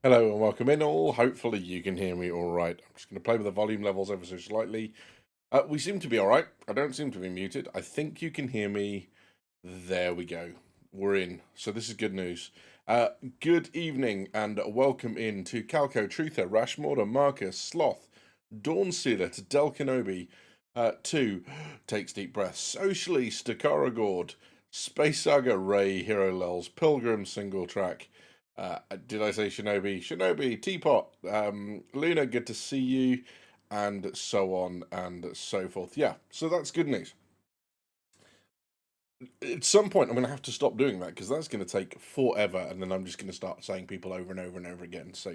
Hello and welcome in all. Hopefully you can hear me all right. I'm just going to play with the volume levels ever so slightly. We seem to be all right. I don't seem to be muted. I think you can hear me. There we go. We're in. So this is good news. Good evening and welcome in to Calco, Truther, Rashmorda, Marcus, Sloth, Dawnsealer, to Del Kenobi, to Takes Deep Breaths, Socially, Stakaragord, Space Saga, Ray, Hero Lulz, Pilgrim, Single Track, did I say Shinobi? Shinobi, Teapot, Luna, good to see you, and so on and so forth. Yeah, so that's good news. At some point, I'm going to have to stop doing that because that's going to take forever, and then I'm just going to start saying people over and over and over again. So,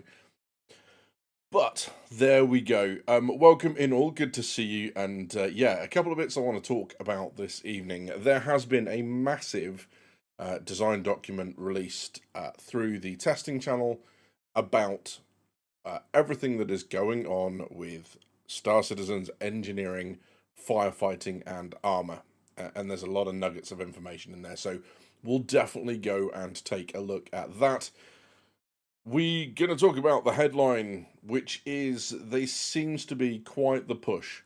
but there we go. Welcome in all. Good to see you. And yeah, a couple of bits I want to talk about this evening. There has been a massive design document released through the testing channel about everything that is going on with Star Citizen's engineering, firefighting, and armor. And there's a lot of nuggets of information in there. So we'll definitely go and take a look at that. We're going to talk about the headline, which is there seems to be quite the push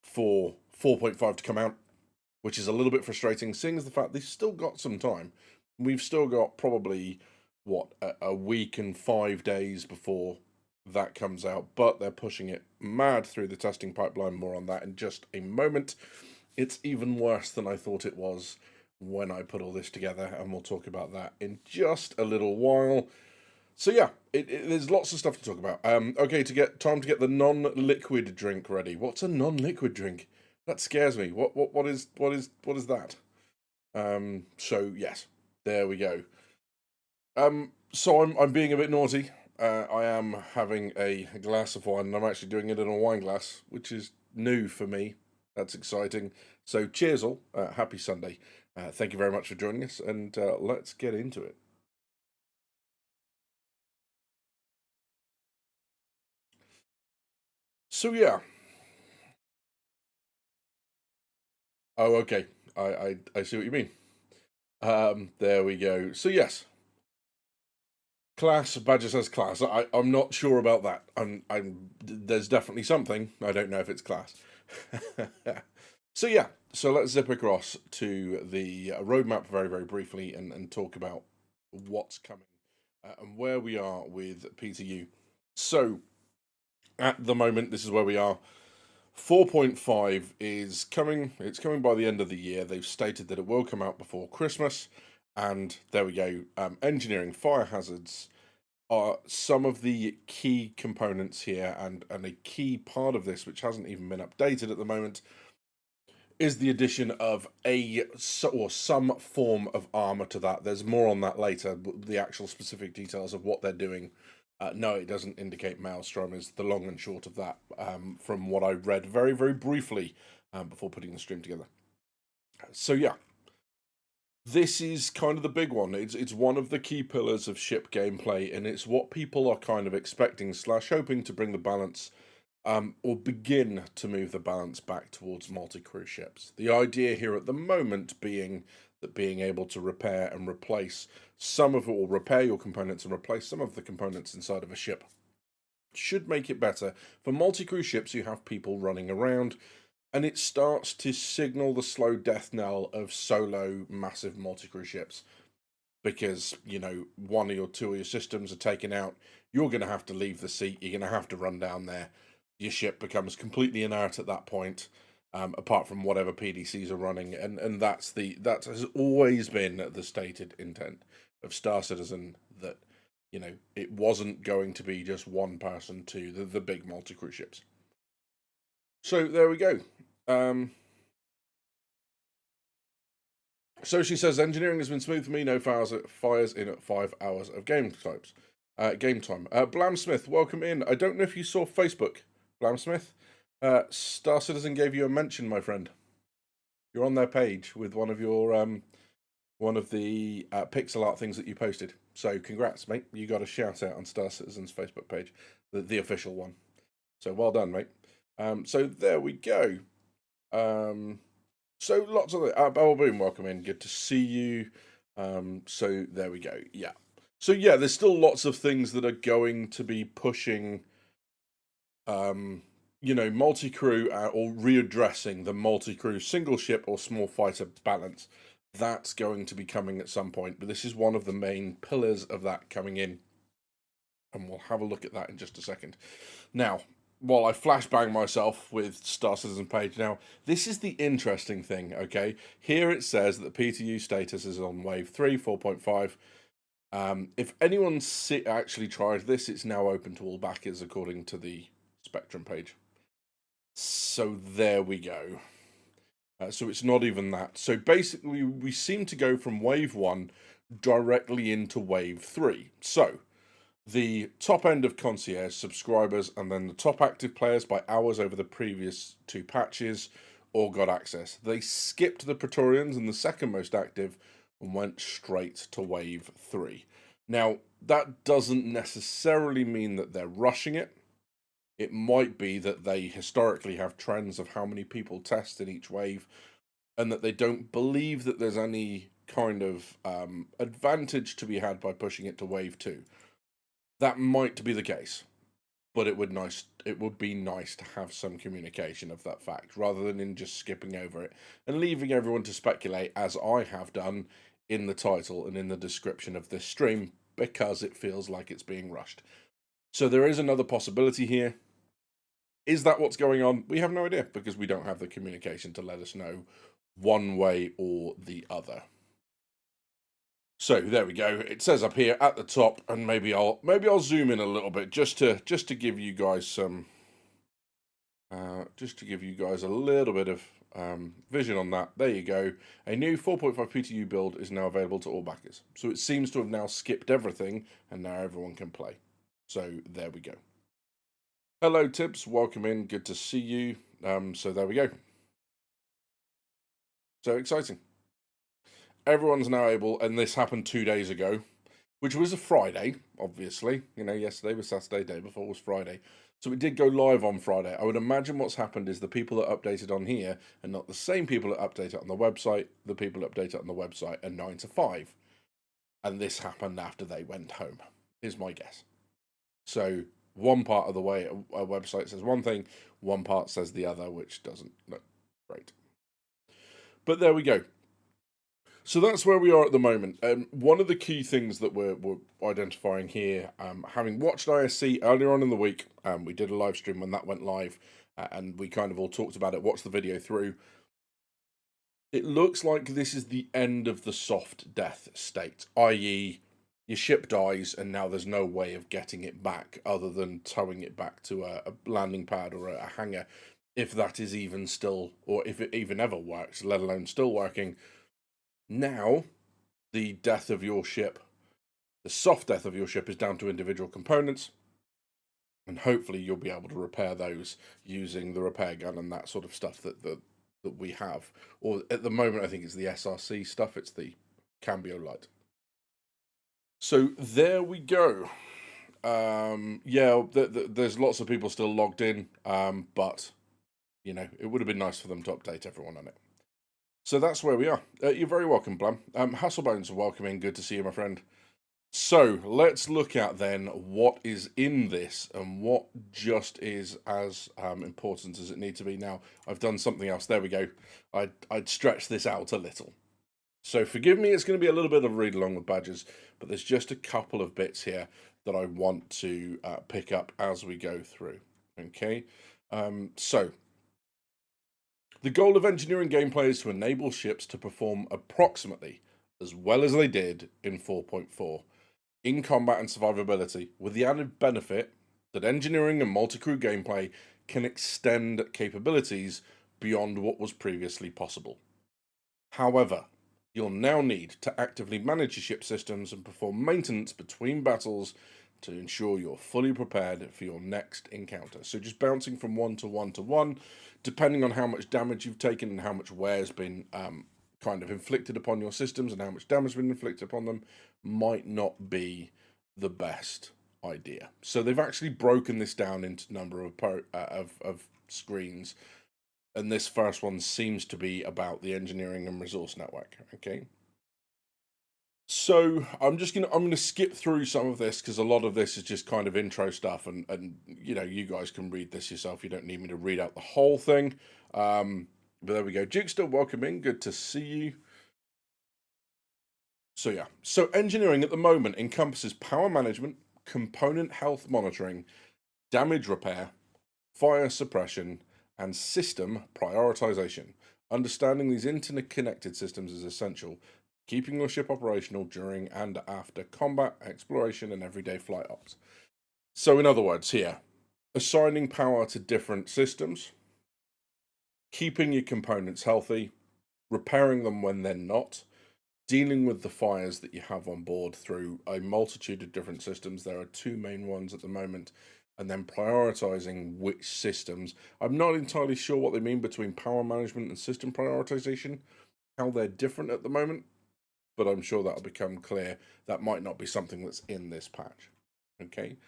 for 4.5 to come out, which is a little bit frustrating, seeing as the fact they've still got some time. We've still got probably, what, a week and 5 days before that comes out, but they're pushing it mad through the testing pipeline. More on that in just a moment. It's even worse than I thought it was when I put all this together, and we'll talk about that in just a little while. So yeah, there's lots of stuff to talk about. Okay, time to get the non-liquid drink ready. What's a non-liquid drink? That scares me. What is that? So yes, there we go. So I'm being a bit naughty. I am having a glass of wine, and I'm actually doing it in a wine glass, which is new for me. That's exciting. So cheers all. Happy Sunday. Thank you very much for joining us, and let's get into it. So yeah. Oh, okay. I see what you mean. There we go. So yes, class. Badger says class. I'm not sure about that. I'm. There's definitely something. I don't know if it's class. So yeah. So let's zip across to the roadmap very briefly and talk about what's coming and where we are with PTU. So at the moment, this is where we are. 4.5 is coming. It's coming by the end of the year. They've stated that it will come out before Christmas. And there we go. Engineering fire hazards are some of the key components here, and a key part of this, which hasn't even been updated at the moment, is the addition of or some form of armor to that. There's more on that later. The actual specific details of what they're doing. No, it doesn't indicate Maelstrom is the long and short of that. From what I read very briefly before putting the stream together. So yeah, this is kind of the big one. It's one of the key pillars of ship gameplay, and it's what people are kind of expecting slash hoping to bring the balance, or begin to move the balance back towards multi-crew ships. The idea here at the moment being that being able to repair and replace some of it, or repair your components and replace some of the components inside of a ship, should make it better for multi-crew ships who have people running around, and it starts to signal the slow death knell of solo massive multi-crew ships. Because, you know, one or two of your systems are taken out, you're going to have to leave the seat, you're going to have to run down there. Your ship becomes completely inert at that point, apart from whatever PDCs are running, and that has always been the stated intent of Star Citizen, that, you know, it wasn't going to be just one person to the big multi-crew ships. So there we go. So she says, engineering has been smooth for me. No fires in at 5 hours of game types. Game time. Blamsmith, welcome in. I don't know if you saw Facebook, Blamsmith. Star Citizen gave you a mention, my friend. You're on their page with one of the pixel art things that you posted. So congrats, mate. You got a shout out on Star Citizen's Facebook page, the official one. So well done, mate. So there we go. So lots of Boom, welcome in. Good to see you. So there we go. Yeah. So yeah, there's still lots of things that are going to be pushing, multi-crew or readdressing the multi-crew single ship or small fighter balance. That's going to be coming at some point, but this is one of the main pillars of that coming in, and we'll have a look at that in just a second. Now, while I flashbang myself with Star Citizen page, now this is the interesting thing. Okay, here it says that the PTU status is on wave 3, 4.5. If anyone actually tried this, it's now open to all backers according to the Spectrum page. So there we go. So it's not even that. So basically, we seem to go from wave 1 directly into wave 3. So the top end of concierge subscribers and then the top active players by hours over the previous 2 patches all got access. They skipped the Praetorians and the second most active and went straight to wave 3. Now, that doesn't necessarily mean that they're rushing it. It might be that they historically have trends of how many people test in each wave and that they don't believe that there's any kind of advantage to be had by pushing it to wave 2. That might be the case, but it would be nice to have some communication of that fact rather than in just skipping over it and leaving everyone to speculate, as I have done in the title and in the description of this stream, because it feels like it's being rushed. So there is another possibility here. Is that what's going on? We have no idea because we don't have the communication to let us know one way or the other. So there we go. It says up here at the top, and maybe I'll zoom in a little bit just to give you guys some just to give you guys a little bit of vision on that. There you go. A new 4.5 PTU build is now available to all backers. So it seems to have now skipped everything, and now everyone can play. So there we go. Hello, Tibbs. Welcome in. Good to see you. So there we go. So exciting. Everyone's now able, and this happened 2 days ago, which was a Friday, obviously. Yesterday was Saturday, day before was Friday. So it did go live on Friday. I would imagine what's happened is the people that updated on here are not the same people that update it on the website. The people that update it on the website are 9 to 5. And this happened after they went home, is my guess. So one part of the way a website says one thing, one part says the other, which doesn't look great. But there we go. So that's where we are at the moment. One of the key things that we're identifying here, having watched ISC earlier on in the week, we did a live stream when that went live, and we kind of all talked about it, watched the video through. It looks like this is the end of the soft death state, i.e. your ship dies and now there's no way of getting it back other than towing it back to a landing pad or a hangar, if that is even still, or if it even ever works, let alone still working. Now, the death of your ship, the soft death of your ship, is down to individual components, and hopefully you'll be able to repair those using the repair gun and that sort of stuff that we have. Or at the moment, I think it's the SRC stuff, it's the Cambio light. So there we go. There's lots of people still logged in, but, it would have been nice for them to update everyone on it. So that's where we are. You're very welcome, Blam. Hasselbones, welcome in. Good to see you, my friend. So let's look at then what is in this and what just is as important as it needs to be. Now, I've done something else. There we go. I'd stretched this out a little. So forgive me, it's going to be a little bit of a read along with badges, but there's just a couple of bits here that I want to pick up as we go through. Okay, so the goal of engineering gameplay is to enable ships to perform approximately as well as they did in 4.4 in combat and survivability, with the added benefit that engineering and multi-crew gameplay can extend capabilities beyond what was previously possible. However, you'll now need to actively manage your ship systems and perform maintenance between battles to ensure you're fully prepared for your next encounter. So just bouncing from 1 to 1 to 1, depending on how much damage you've taken and how much wear has been kind of inflicted upon your systems and how much damage has been inflicted upon them, might not be the best idea. So they've actually broken this down into number of screens, and this first one seems to be about the engineering and resource network. Okay. So I'm gonna skip through some of this because a lot of this is just kind of intro stuff, and you guys can read this yourself. You don't need me to read out the whole thing. But there we go. Jukester, welcome in. Good to see you. So yeah, so engineering at the moment encompasses power management, component health monitoring, damage repair, fire suppression, and system prioritization. Understanding these interconnected systems is essential, keeping your ship operational during and after combat, exploration, and everyday flight ops. So, in other words, here, assigning power to different systems, keeping your components healthy, repairing them when they're not, dealing with the fires that you have on board through a multitude of different systems. There are two main ones at the moment, and then prioritizing which systems. I'm not entirely sure what they mean between power management and system prioritization, how they're different at the moment, but I'm sure that'll become clear. That might not be something that's in this patch. Okay.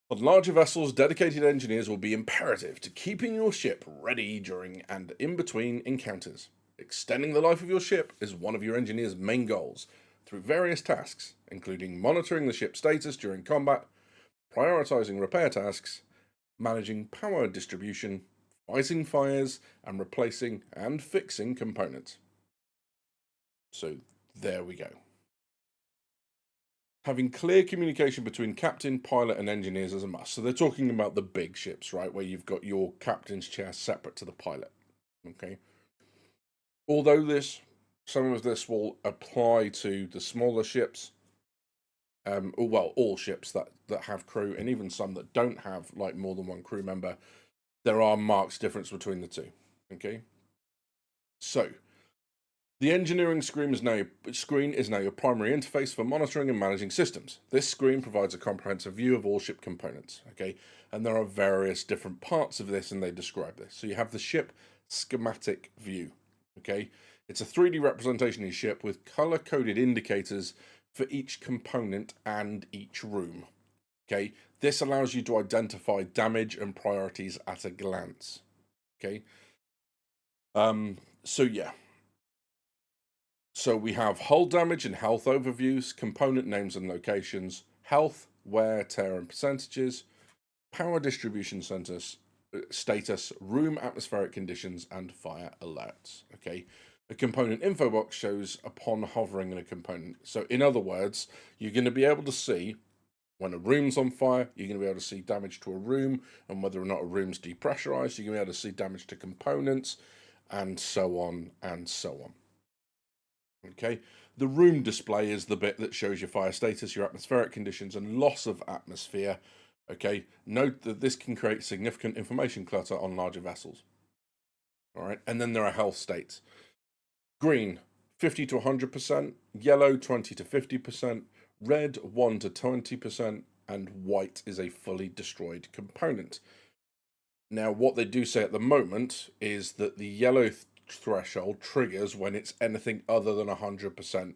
On larger vessels, dedicated engineers will be imperative to keeping your ship ready during and in between encounters. Extending the life of your ship is one of your engineer's main goals through various tasks, including monitoring the ship's status during combat, prioritizing repair tasks, managing power distribution, fighting fires, and replacing and fixing components. So there we go. Having clear communication between captain, pilot, and engineers is a must. So they're talking about the big ships, right, where you've got your captain's chair separate to the pilot. Okay. Although some of this will apply to the smaller ships, well, all ships that have crew, and even some that don't have like more than one crew member, there are marked difference between the two. Okay. So the engineering screen is now your primary interface for monitoring and managing systems. This screen provides a comprehensive view of all ship components, okay? And there are various different parts of this, and they describe this. So you have the ship schematic view, okay? It's a 3D representation of your ship with color-coded indicators for each component and each room, okay? This allows you to identify damage and priorities at a glance, okay? So yeah. So we have hull damage and health overviews, component names and locations, health, wear, tear, and percentages, power distribution status, room atmospheric conditions, and fire alerts. Okay. A component info box shows upon hovering in a component. So in other words, you're going to be able to see when a room's on fire, you're going to be able to see damage to a room, and whether or not a room's depressurized, you're going to be able to see damage to components, and so on and so on. Okay, the room display is the bit that shows your fire status, your atmospheric conditions, and loss of atmosphere. Okay, note that this can create significant information clutter on larger vessels. All right, and then there are health states. Green, 50 to 100%, yellow, 20 to 50%, red, 1 to 20%, and white is a fully destroyed component. Now, what they do say at the moment is that the yellow threshold triggers when it's anything other than 100%,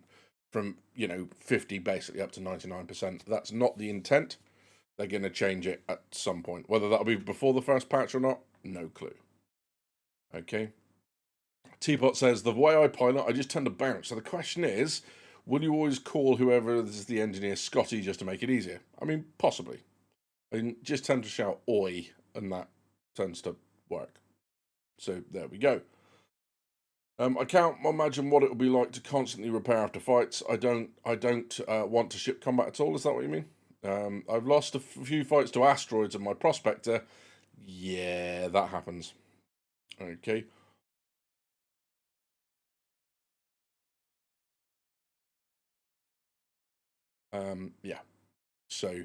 from 50 basically up to 99%. That's not the intent. They're going to change it at some point. Whether that'll be before the first patch or not, no clue. Okay. Teapot says, the way I pilot, I just tend to bounce. So the question is, will you always call whoever is the engineer Scotty just to make it easier? I mean, possibly. I just tend to shout oi, and that tends to work. So there we go. I can't imagine what it would be like to constantly repair after fights. I don't want to ship combat at all. Is that what you mean? I've lost a few fights to asteroids in my prospector. Yeah, that happens. Okay. Yeah. So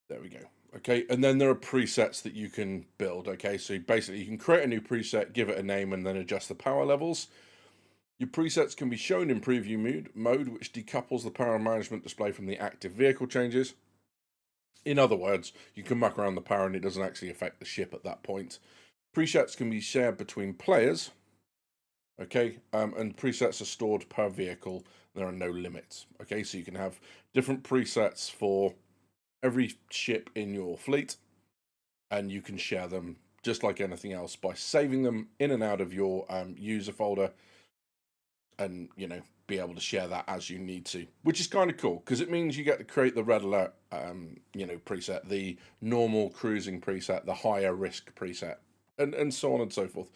there we go. Okay, and then there are presets that you can build. Okay, so basically you can create a new preset, give it a name, and then adjust the power levels. Your presets can be shown in preview mode, which decouples the power management display from the active vehicle changes. In other words, you can muck around the power and it doesn't actually affect the ship at that point. Presets can be shared between players. Okay, and presets are stored per vehicle. There are no limits. Okay, so you can have different presets for every ship in your fleet, and you can share them just like anything else by saving them in and out of your user folder, and be able to share that as you need to, which is kind of cool because it means you get to create the red alert preset, the normal cruising preset, the higher risk preset, and so on and so forth.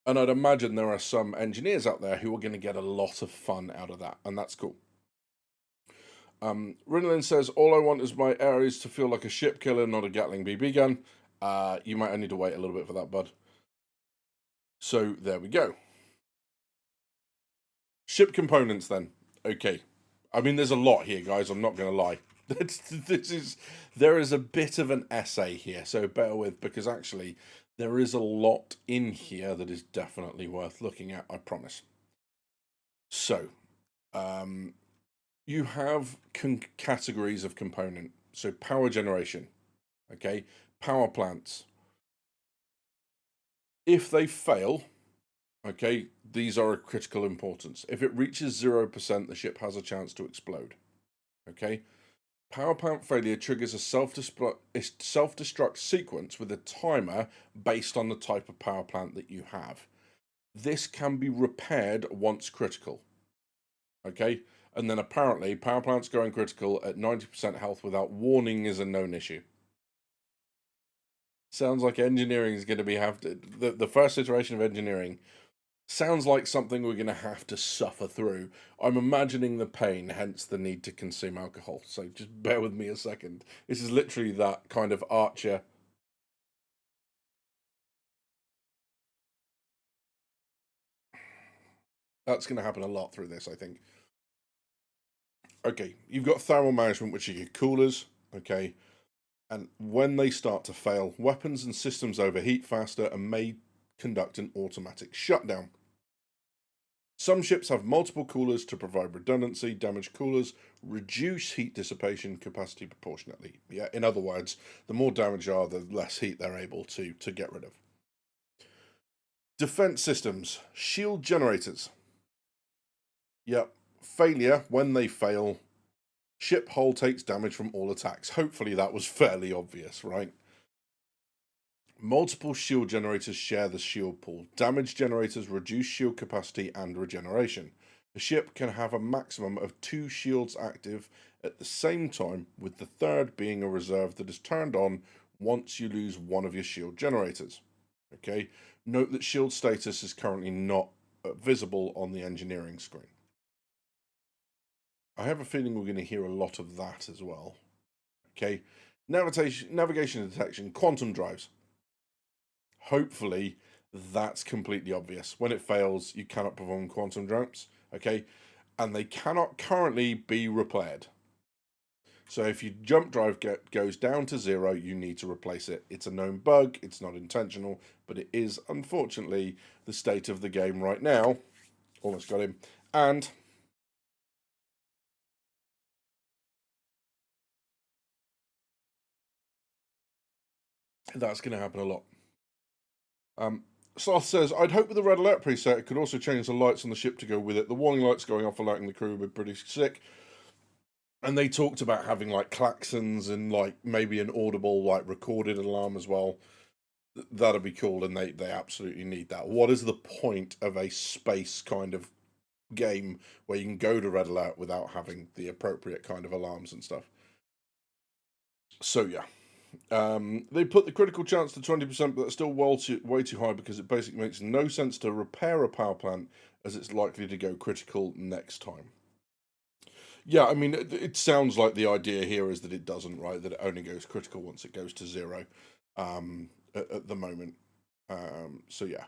And I'd imagine there are some engineers out there who are going to get a lot of fun out of that, and that's cool. Rinlin says, all I want is my Ares to feel like a ship killer, not a Gatling BB gun. You might need to wait a little bit for that, bud. So there we go. Ship components then. Okay. I mean, there's a lot here, guys. I'm not going to lie. There is a bit of an essay here, so bear with, because actually there is a lot in here that is definitely worth looking at, I promise. So, you have categories of component. So power generation, okay, power plants. If they fail, okay, these are of critical importance. If it reaches 0%, the ship has a chance to explode. Okay, power plant failure triggers a self-destruct sequence with a timer based on the type of power plant that you have. This can be repaired once critical. Okay, and then apparently power plants going critical at 90% health without warning is a known issue. Sounds like engineering is going to be the first iteration of engineering sounds like something we're going to have to suffer through. I'm imagining the pain, hence the need to consume alcohol. So just bear with me a second. This is literally that kind of Archer. That's going to happen a lot through this, I think. Okay, you've got thermal management, which are your coolers. Okay, and when they start to fail, weapons and systems overheat faster and may conduct an automatic shutdown. Some ships have multiple coolers to provide redundancy. Damaged coolers reduce heat dissipation capacity proportionately. Yeah, in other words, the more damage are, the less heat they're able to get rid of. Defense systems, shield generators. Yep, failure, when they fail, ship hull takes damage from all attacks. Hopefully that was fairly obvious, right? Multiple shield generators share the shield pool. Damage generators reduce shield capacity and regeneration. A ship can have a maximum of 2 shields active at the same time, with the third being a reserve that is turned on once you lose one of your shield generators. Okay, note that shield status is currently not visible on the engineering screen. I have a feeling we're going to hear a lot of that as well. Okay, navigation and detection, quantum drives. Hopefully that's completely obvious. When it fails, you cannot perform quantum jumps, okay? And they cannot currently be repaired. So if your jump drive goes down to 0, you need to replace it. It's a known bug, it's not intentional, but it is unfortunately the state of the game right now. Almost got him. And that's going to happen a lot. Sloth says, I'd hope with the red alert preset, it could also change the lights on the ship to go with it. The warning lights going off alerting the crew would be pretty sick. And they talked about having like klaxons and like maybe an audible like recorded alarm as well. That'd be cool, and they absolutely need that. What is the point of a space kind of game where you can go to red alert without having the appropriate kind of alarms and stuff? So yeah. They put the critical chance to 20%, but that's still way too high because it basically makes no sense to repair a power plant as it's likely to go critical next time. Yeah, I mean, it sounds like the idea here is that it doesn't, right? That it only goes critical once it goes to 0 at the moment. So yeah,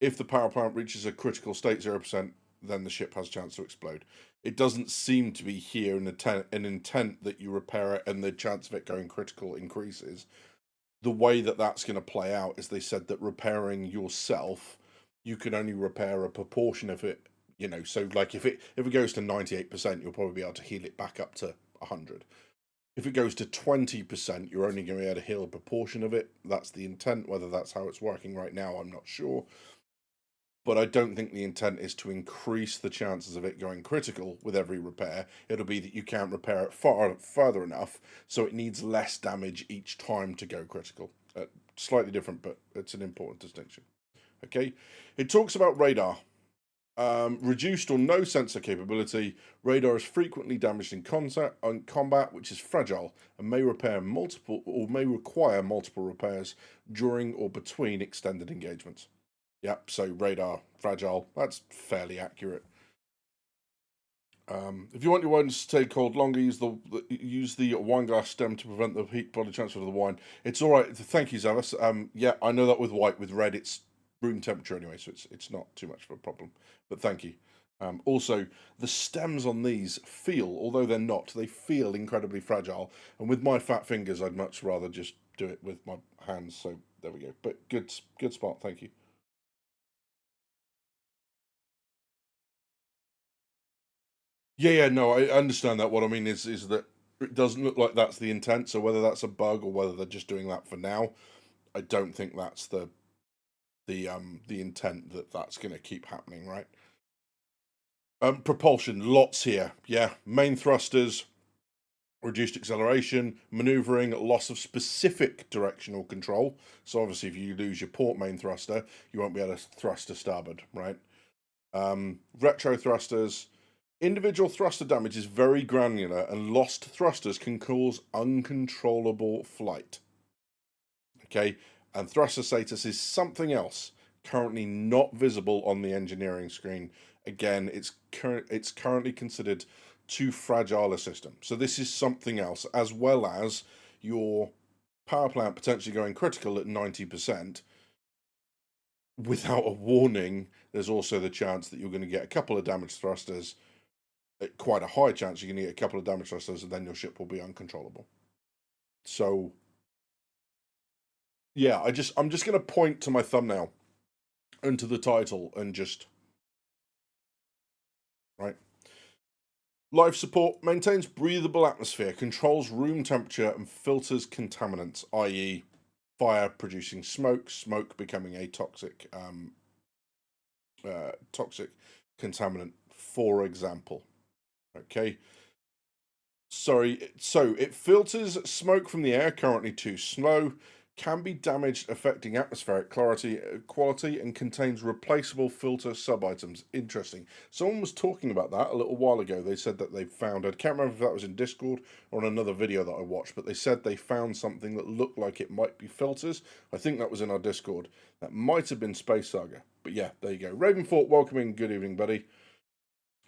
if the power plant reaches a critical state, 0%, then the ship has a chance to explode. It doesn't seem to be here an intent that you repair it and the chance of it going critical increases. The way that that's going to play out is they said that repairing yourself, you can only repair a proportion of it. So like if it goes to 98%, you'll probably be able to heal it back up to 100. If it goes to 20%, you're only going to be able to heal a proportion of it. That's the intent. Whether that's how it's working right now, I'm not sure. But I don't think the intent is to increase the chances of it going critical with every repair. It'll be that you can't repair it further enough, so it needs less damage each time to go critical. Slightly different, but it's an important distinction. Okay, it talks about radar. Reduced or no sensor capability. Radar is frequently damaged in combat, which is fragile and may require multiple repairs during or between extended engagements. Yep, so radar fragile. That's fairly accurate. If you want your wine to stay cold longer, use the wine glass stem to prevent the heat body transfer to the wine. It's all right. Thank you, Zavas. Yeah, I know that with white. With red, it's room temperature anyway, so it's not too much of a problem. But thank you. Also, the stems on these feel, although they're not, they feel incredibly fragile. And with my fat fingers, I'd much rather just do it with my hands. So there we go. But good spot. Thank you. Yeah, no, I understand that. What I mean is that it doesn't look like that's the intent. So whether that's a bug or whether they're just doing that for now, I don't think that's the intent that that's going to keep happening, right? Propulsion, lots here. Yeah, main thrusters, reduced acceleration, maneuvering, loss of specific directional control. So obviously, if you lose your port main thruster, you won't be able to thrust to starboard, right? Retro thrusters. Individual thruster damage is very granular, and lost thrusters can cause uncontrollable flight. Okay, and thruster status is something else currently not visible on the engineering screen. Again, it's currently considered too fragile a system. So this is something else, as well as your power plant potentially going critical at 90%. Without a warning, there's also the chance that you're going to get a couple of damaged thrusters, quite a high chance you're going to get a couple of damaged thrusters, and then your ship will be uncontrollable. So yeah, I'm just going to point to my thumbnail and to the title and just right. Life support maintains breathable atmosphere, controls room temperature, and filters contaminants, i.e., fire producing smoke, smoke becoming a toxic contaminant, for example. Okay. Sorry, so it filters smoke from the air, currently too slow, can be damaged, affecting atmospheric quality, and contains replaceable filter sub-items. Interesting. Someone was talking about that a little while ago. They said that they found, I can't remember if that was in Discord or in another video that I watched, but they said they found something that looked like it might be filters. I think that was in our Discord. That might have been Space Saga. But yeah, there you go. Ravenfort, welcome in. Good evening, buddy.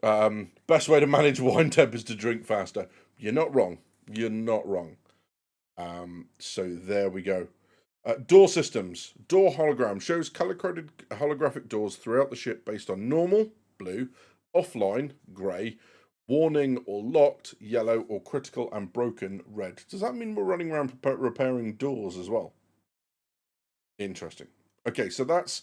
Best way to manage wine temp is to drink faster. You're not wrong. You're not wrong. So there we go. Door systems. Door hologram shows color-coded holographic doors throughout the ship based on normal, blue, offline, grey, warning or locked, yellow, or critical and broken, red. Does that mean we're running around repairing doors as well? Interesting. Okay, so that's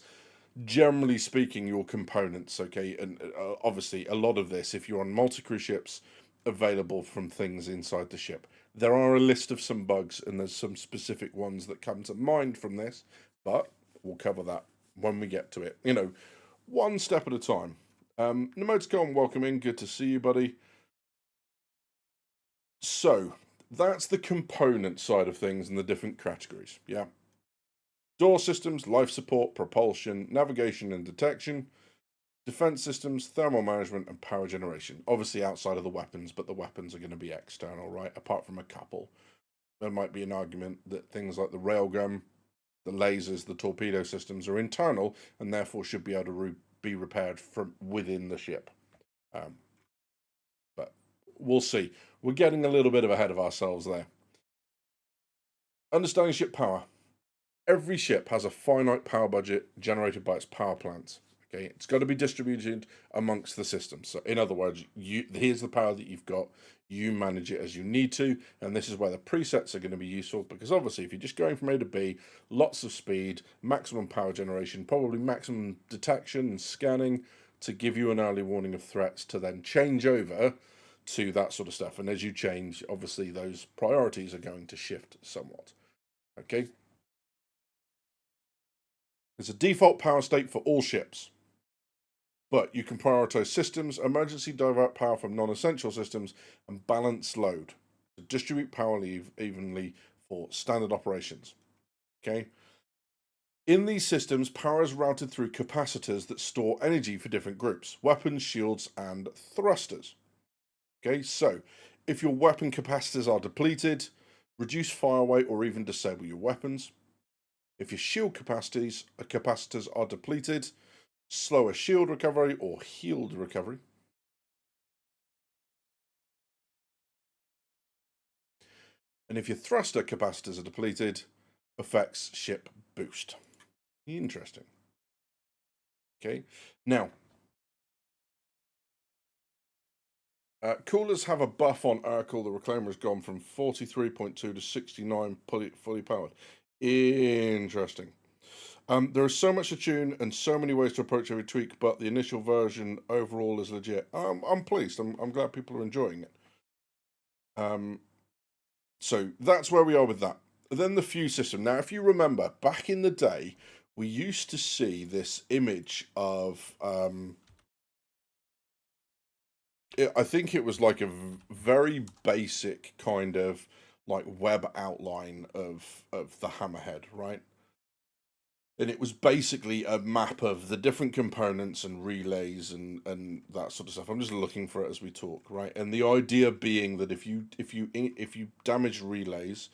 generally speaking your components, okay? And obviously a lot of this, if you're on multi-crew ships, available from things inside the ship. There are a list of some bugs, and there's some specific ones that come to mind from this, but we'll cover that when we get to it. You know, one step at a time. Nemoticon, welcome in. Good to see you, buddy. So, that's the component side of things and the different categories, yeah? Door systems, life support, propulsion, navigation and detection, defense systems, thermal management, and power generation. Obviously outside of the weapons, but the weapons are going to be external, right? Apart from a couple. There might be an argument that things like the railgun, the lasers, the torpedo systems are internal and therefore should be able to be repaired from within the ship. But we'll see. We're getting a little bit ahead of ourselves there. Understanding ship power. Every ship has a finite power budget generated by its power plants. Okay, it's got to be distributed amongst the systems. So, in other words, here's the power that you've got. You manage it as you need to, and this is where the presets are going to be useful because obviously, if you're just going from A to B, lots of speed, maximum power generation, probably maximum detection and scanning to give you an early warning of threats to then change over to that sort of stuff. And as you change, obviously, those priorities are going to shift somewhat. Okay. It's a default power state for all ships. But you can prioritize systems, emergency divert power from non-essential systems, and balance load to distribute power evenly for standard operations. Okay. In these systems, power is routed through capacitors that store energy for different groups, weapons, shields, and thrusters. Okay, so if your weapon capacitors are depleted, reduce fire rate or even disable your weapons. If your shield capacitors are depleted, slower shield recovery or healed recovery. And if your thruster capacitors are depleted, affects ship boost. Interesting. Okay, now coolers have a buff on Urkel. The Reclaimer has gone from 43.2 to 69 fully powered. Interesting. There is so much to tune and so many ways to approach every tweak, but the initial version overall is legit. I'm pleased. I'm glad people are enjoying it. So that's where we are with that. Then the fuse system. Now, if you remember, back in the day, we used to see this image of I think it was like a very basic kind of like web outline of the hammerhead, right? And it was basically a map of the different components and relays and that sort of stuff. I'm just looking for it as we talk, right? And the idea being that if you damage relays,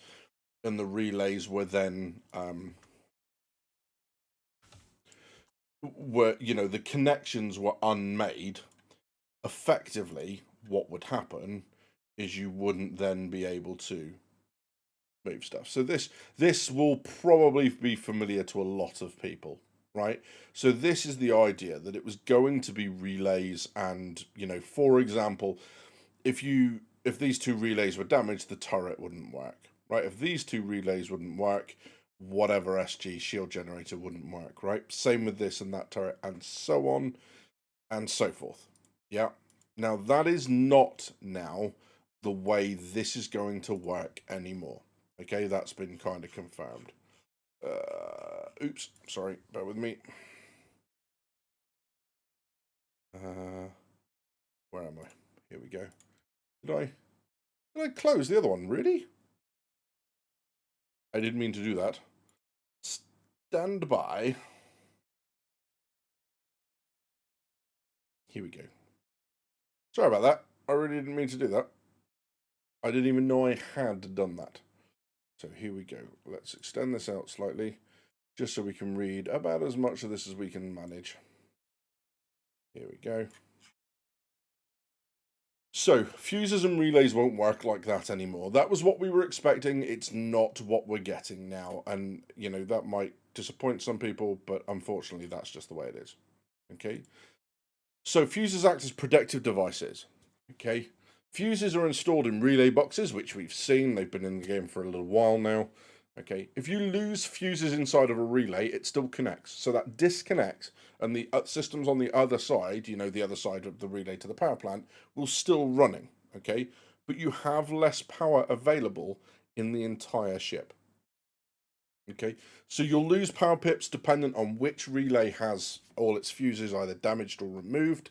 and the relays were then the connections were unmade, effectively what would happen is you wouldn't then be able to move stuff. So this will probably be familiar to a lot of people, right? So this is the idea that it was going to be relays, and for example, if these two relays were damaged, the turret wouldn't work, right? If these two relays wouldn't work, whatever SG shield generator wouldn't work, right? Same with this and that turret, and so on and so forth. Yeah. Now that is not now the way this is going to work anymore. Okay, that's been kind of confirmed. Oops, sorry, bear with me. Where am I? Here we go. Did I close the other one? Really? I didn't mean to do that. Stand by. Here we go. Sorry about that. I really didn't mean to do that. I didn't even know I had done that. So here we go. Let's extend this out slightly, just so we can read about as much of this as we can manage. Here we go. So, fuses and relays won't work like that anymore. That was what we were expecting. It's not what we're getting now. And, that might disappoint some people, but unfortunately, that's just the way it is. Okay? So, fuses act as protective devices. Okay? Fuses are installed in relay boxes, which we've seen. They've been in the game for a little while now. Okay, if you lose fuses inside of a relay, it still connects. So that disconnect and the systems on the other side, the other side of the relay to the power plant, will still running. Okay, but you have less power available in the entire ship. Okay, so you'll lose power pips dependent on which relay has all its fuses either damaged or removed.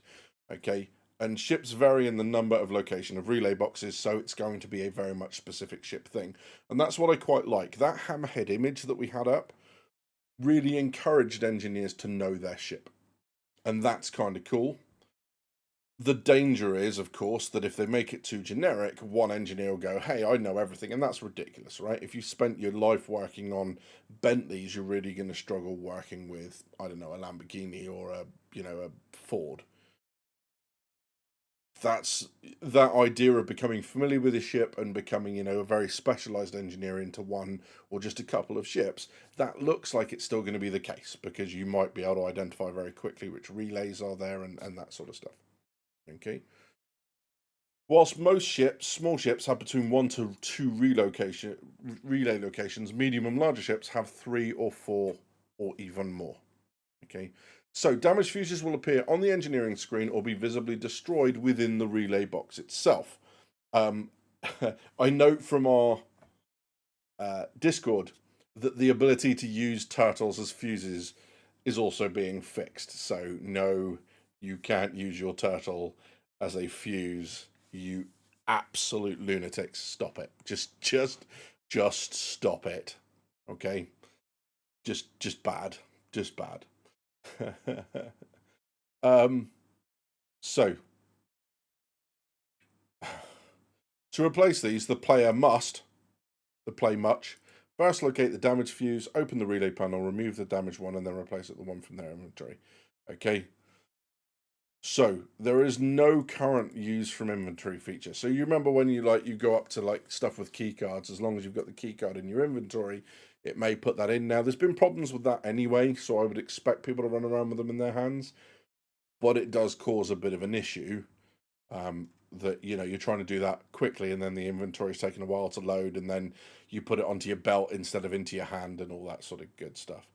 Okay, and ships vary in the number of location of relay boxes, so it's going to be a very much specific ship thing. And that's what I quite like. That hammerhead image that we had up really encouraged engineers to know their ship. And that's kind of cool. The danger is, of course, that if they make it too generic, one engineer will go, hey, I know everything, and that's ridiculous, right? If you spent your life working on Bentleys, you're really going to struggle working with, I don't know, a Lamborghini or a Ford. That's that idea of becoming familiar with a ship and becoming, a very specialized engineer into one or just a couple of ships. That looks like it's still going to be the case because you might be able to identify very quickly which relays are there and that sort of stuff. Okay. Whilst most ships, small ships, have between 1 to 2 relay locations, medium and larger ships have 3 or 4 or even more. Okay, so damaged fuses will appear on the engineering screen or be visibly destroyed within the relay box itself. I note from our Discord that the ability to use turtles as fuses is also being fixed. So no, you can't use your turtle as a fuse. You absolute lunatics! Stop it! Just stop it. Okay. just bad, just bad. um, so to replace these, the player must, the play much, first locate the damaged fuse, open the relay panel, remove the damaged one, and then replace it with one from their inventory. Okay. So there is no current use from inventory feature. So you remember when you go up to like stuff with key cards, as long as you've got the key card in your inventory, it may put that in. Now there's been problems with that anyway, so I would expect people to run around with them in their hands, but it does cause a bit of an issue. That you're trying to do that quickly, and then the inventory's taking a while to load, and then you put it onto your belt instead of into your hand, and all that sort of good stuff.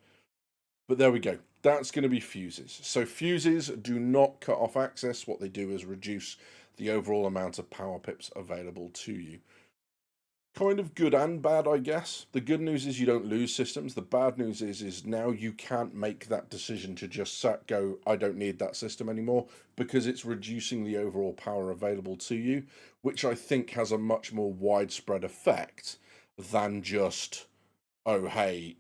But there we go. That's going to be fuses. So fuses do not cut off access. What they do is reduce the overall amount of power pips available to you. Kind of good and bad, I guess. The good news is you don't lose systems. The bad news is now you can't make that decision to just go, I don't need that system anymore, because it's reducing the overall power available to you, which I think has a much more widespread effect than just, oh, hey,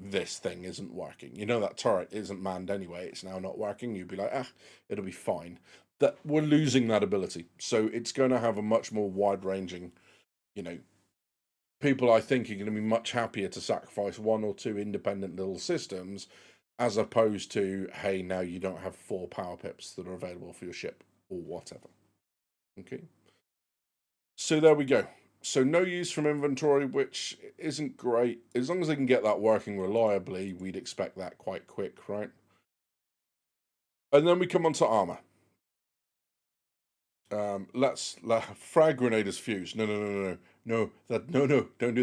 this thing isn't working. That turret isn't manned anyway. It's now not working. You'd be like, it'll be fine. That we're losing that ability. So it's going to have a much more wide-ranging, people I think are going to be much happier to sacrifice one or two independent little systems as opposed to, hey, now you don't have 4 power pips that are available for your ship or whatever. Okay. So there we go. So no use from inventory, which isn't great. As long as they can get that working reliably, we'd expect that quite quick, right? And then we come on to armor. Let's frag grenade as fuse. No, don't do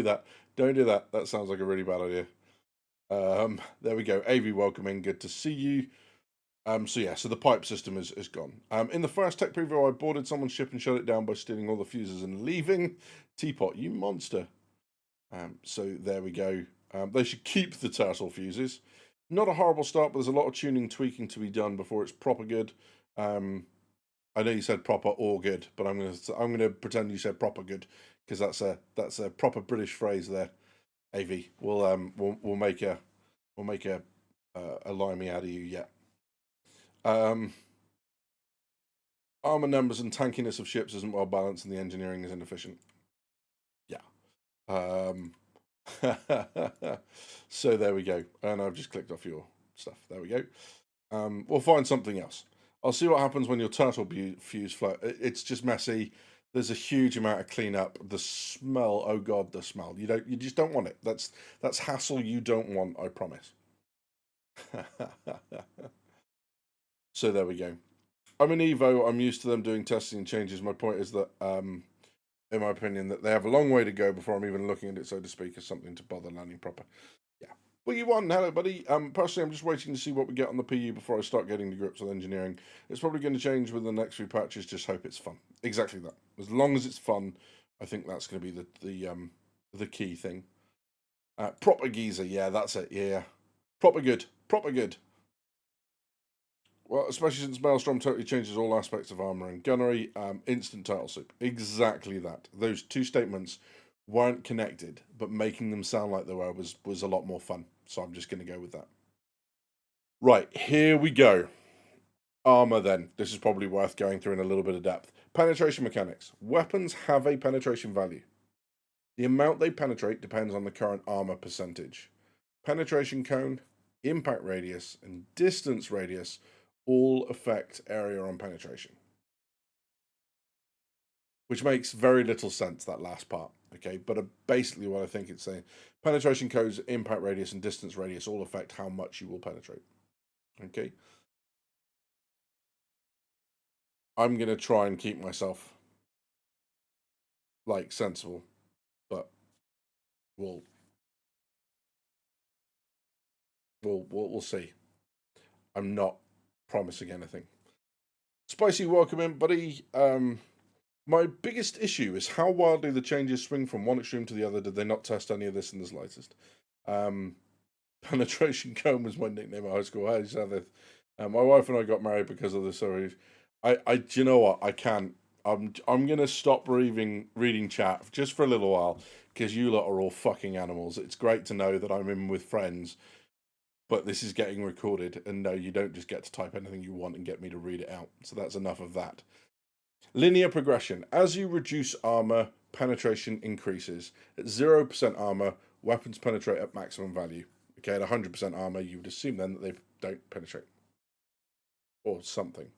that. Don't do that. That sounds like a really bad idea. There we go. AV welcoming, good to see you. So the pipe system is gone. In the first tech preview, I boarded someone's ship and shut it down by stealing all the fuses and leaving. Teapot, you monster. So there we go. They should keep the turtle fuses. Not a horrible start, but there's a lot of tuning, tweaking to be done before it's proper good. I know you said proper or good, but I'm gonna pretend you said proper good because that's a proper British phrase there. AV, we'll make a limey out of you yet. Armor numbers and tankiness of ships isn't well balanced, and the engineering is inefficient. Yeah. So there we go, and I've just clicked off your stuff. There we go. We'll find something else. I'll see what happens when your turtle fuse flow. It's just messy. There's a huge amount of cleanup. The smell, oh god, the smell. You just don't want it. That's hassle you don't want, I promise. So there we go. I'm an Evo. I'm used to them doing testing and changes. My point is that, in my opinion, that they have a long way to go before I'm even looking at it, so to speak, as something to bother landing proper. Yeah. What you want? Hello, buddy. Personally, I'm just waiting to see what we get on the PU before I start getting to grips with engineering. It's probably going to change with the next few patches. Just hope it's fun. Exactly that. As long as it's fun, I think that's going to be the key thing. Proper geezer. Yeah, that's it. Yeah. Proper good. Proper good. Well, especially since Maelstrom totally changes all aspects of armor and gunnery. Instant turtle soup. Exactly that. Those two statements weren't connected, but making them sound like they were was a lot more fun. So I'm just going to go with that. Right, here we go. Armor then. This is probably worth going through in a little bit of depth. Penetration mechanics. Weapons have a penetration value. The amount they penetrate depends on the current armor percentage. Penetration cone, impact radius, and distance radius all affect area on penetration. Which makes very little sense, that last part. Okay, but basically what I think it's saying, penetration codes, impact radius, and distance radius all affect how much you will penetrate. Okay. I'm going to try and keep myself, sensible, but we'll see. I'm not promising anything. Spicy, welcome in, buddy. My biggest issue is how wildly the changes swing from one extreme to the other. Did they not test any of this in the slightest? Penetration Cone was my nickname at high school. How do you say this? My wife and I got married because of this. So do you know what? I can't. I'm gonna stop reading chat just for a little while because you lot are all fucking animals. It's great to know that I'm in with friends, but this is getting recorded, and no, you don't just get to type anything you want and get me to read it out. So that's enough of that. Linear progression. As you reduce armor, penetration increases. At 0% armor, weapons penetrate at maximum value. Okay, at 100% armor, you would assume then that they don't penetrate. Or something.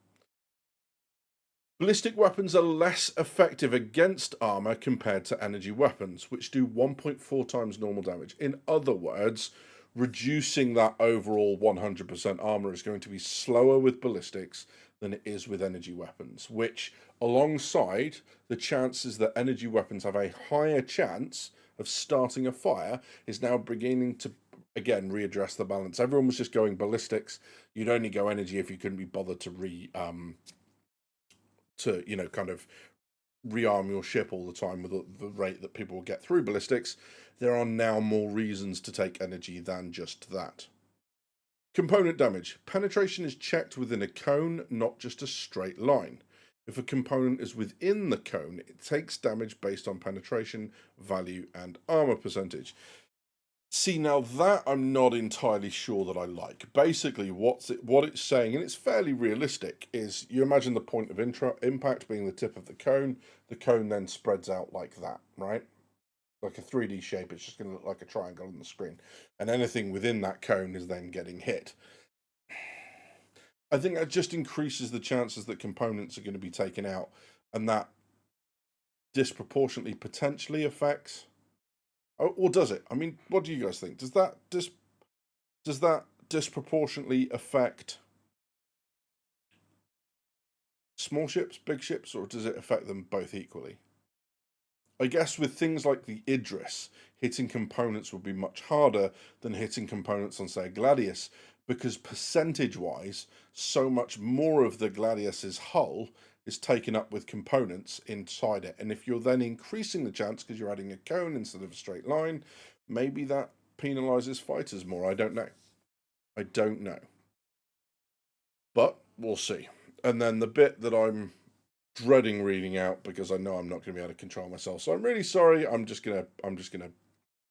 Ballistic weapons are less effective against armor compared to energy weapons, which do 1.4 times normal damage. In other words, reducing that overall 100% armor is going to be slower with ballistics than it is with energy weapons, which, alongside the chances that energy weapons have a higher chance of starting a fire, is now beginning to, again, readdress the balance. Everyone was just going ballistics. You'd only go energy if you couldn't be bothered to kind of rearm your ship all the time with the rate that people will get through ballistics. There are now more reasons to take energy than just that. Component damage. Penetration is checked within a cone, not just a straight line. If a component is within the cone, it takes damage based on penetration, value, and armor percentage. See, now that I'm not entirely sure that I like. Basically, what it's saying, and it's fairly realistic, is you imagine the point of impact being the tip of the cone then spreads out like that, right? Like a 3D shape, it's just going to look like a triangle on the screen. And anything within that cone is then getting hit. I think that just increases the chances that components are going to be taken out, and that disproportionately potentially affects... Or does it? I mean, what do you guys think? Does that disproportionately affect small ships, big ships, or does it affect them both equally? I guess with things like the Idris, hitting components would be much harder than hitting components on, say, a Gladius, because percentage-wise, so much more of the Gladius's hull is taken up with components inside it. And if you're then increasing the chance because you're adding a cone instead of a straight line, maybe that penalizes fighters more. I don't know. But we'll see. And then the bit that I'm dreading reading out because I know I'm not going to be able to control myself. So I'm really sorry. I'm just gonna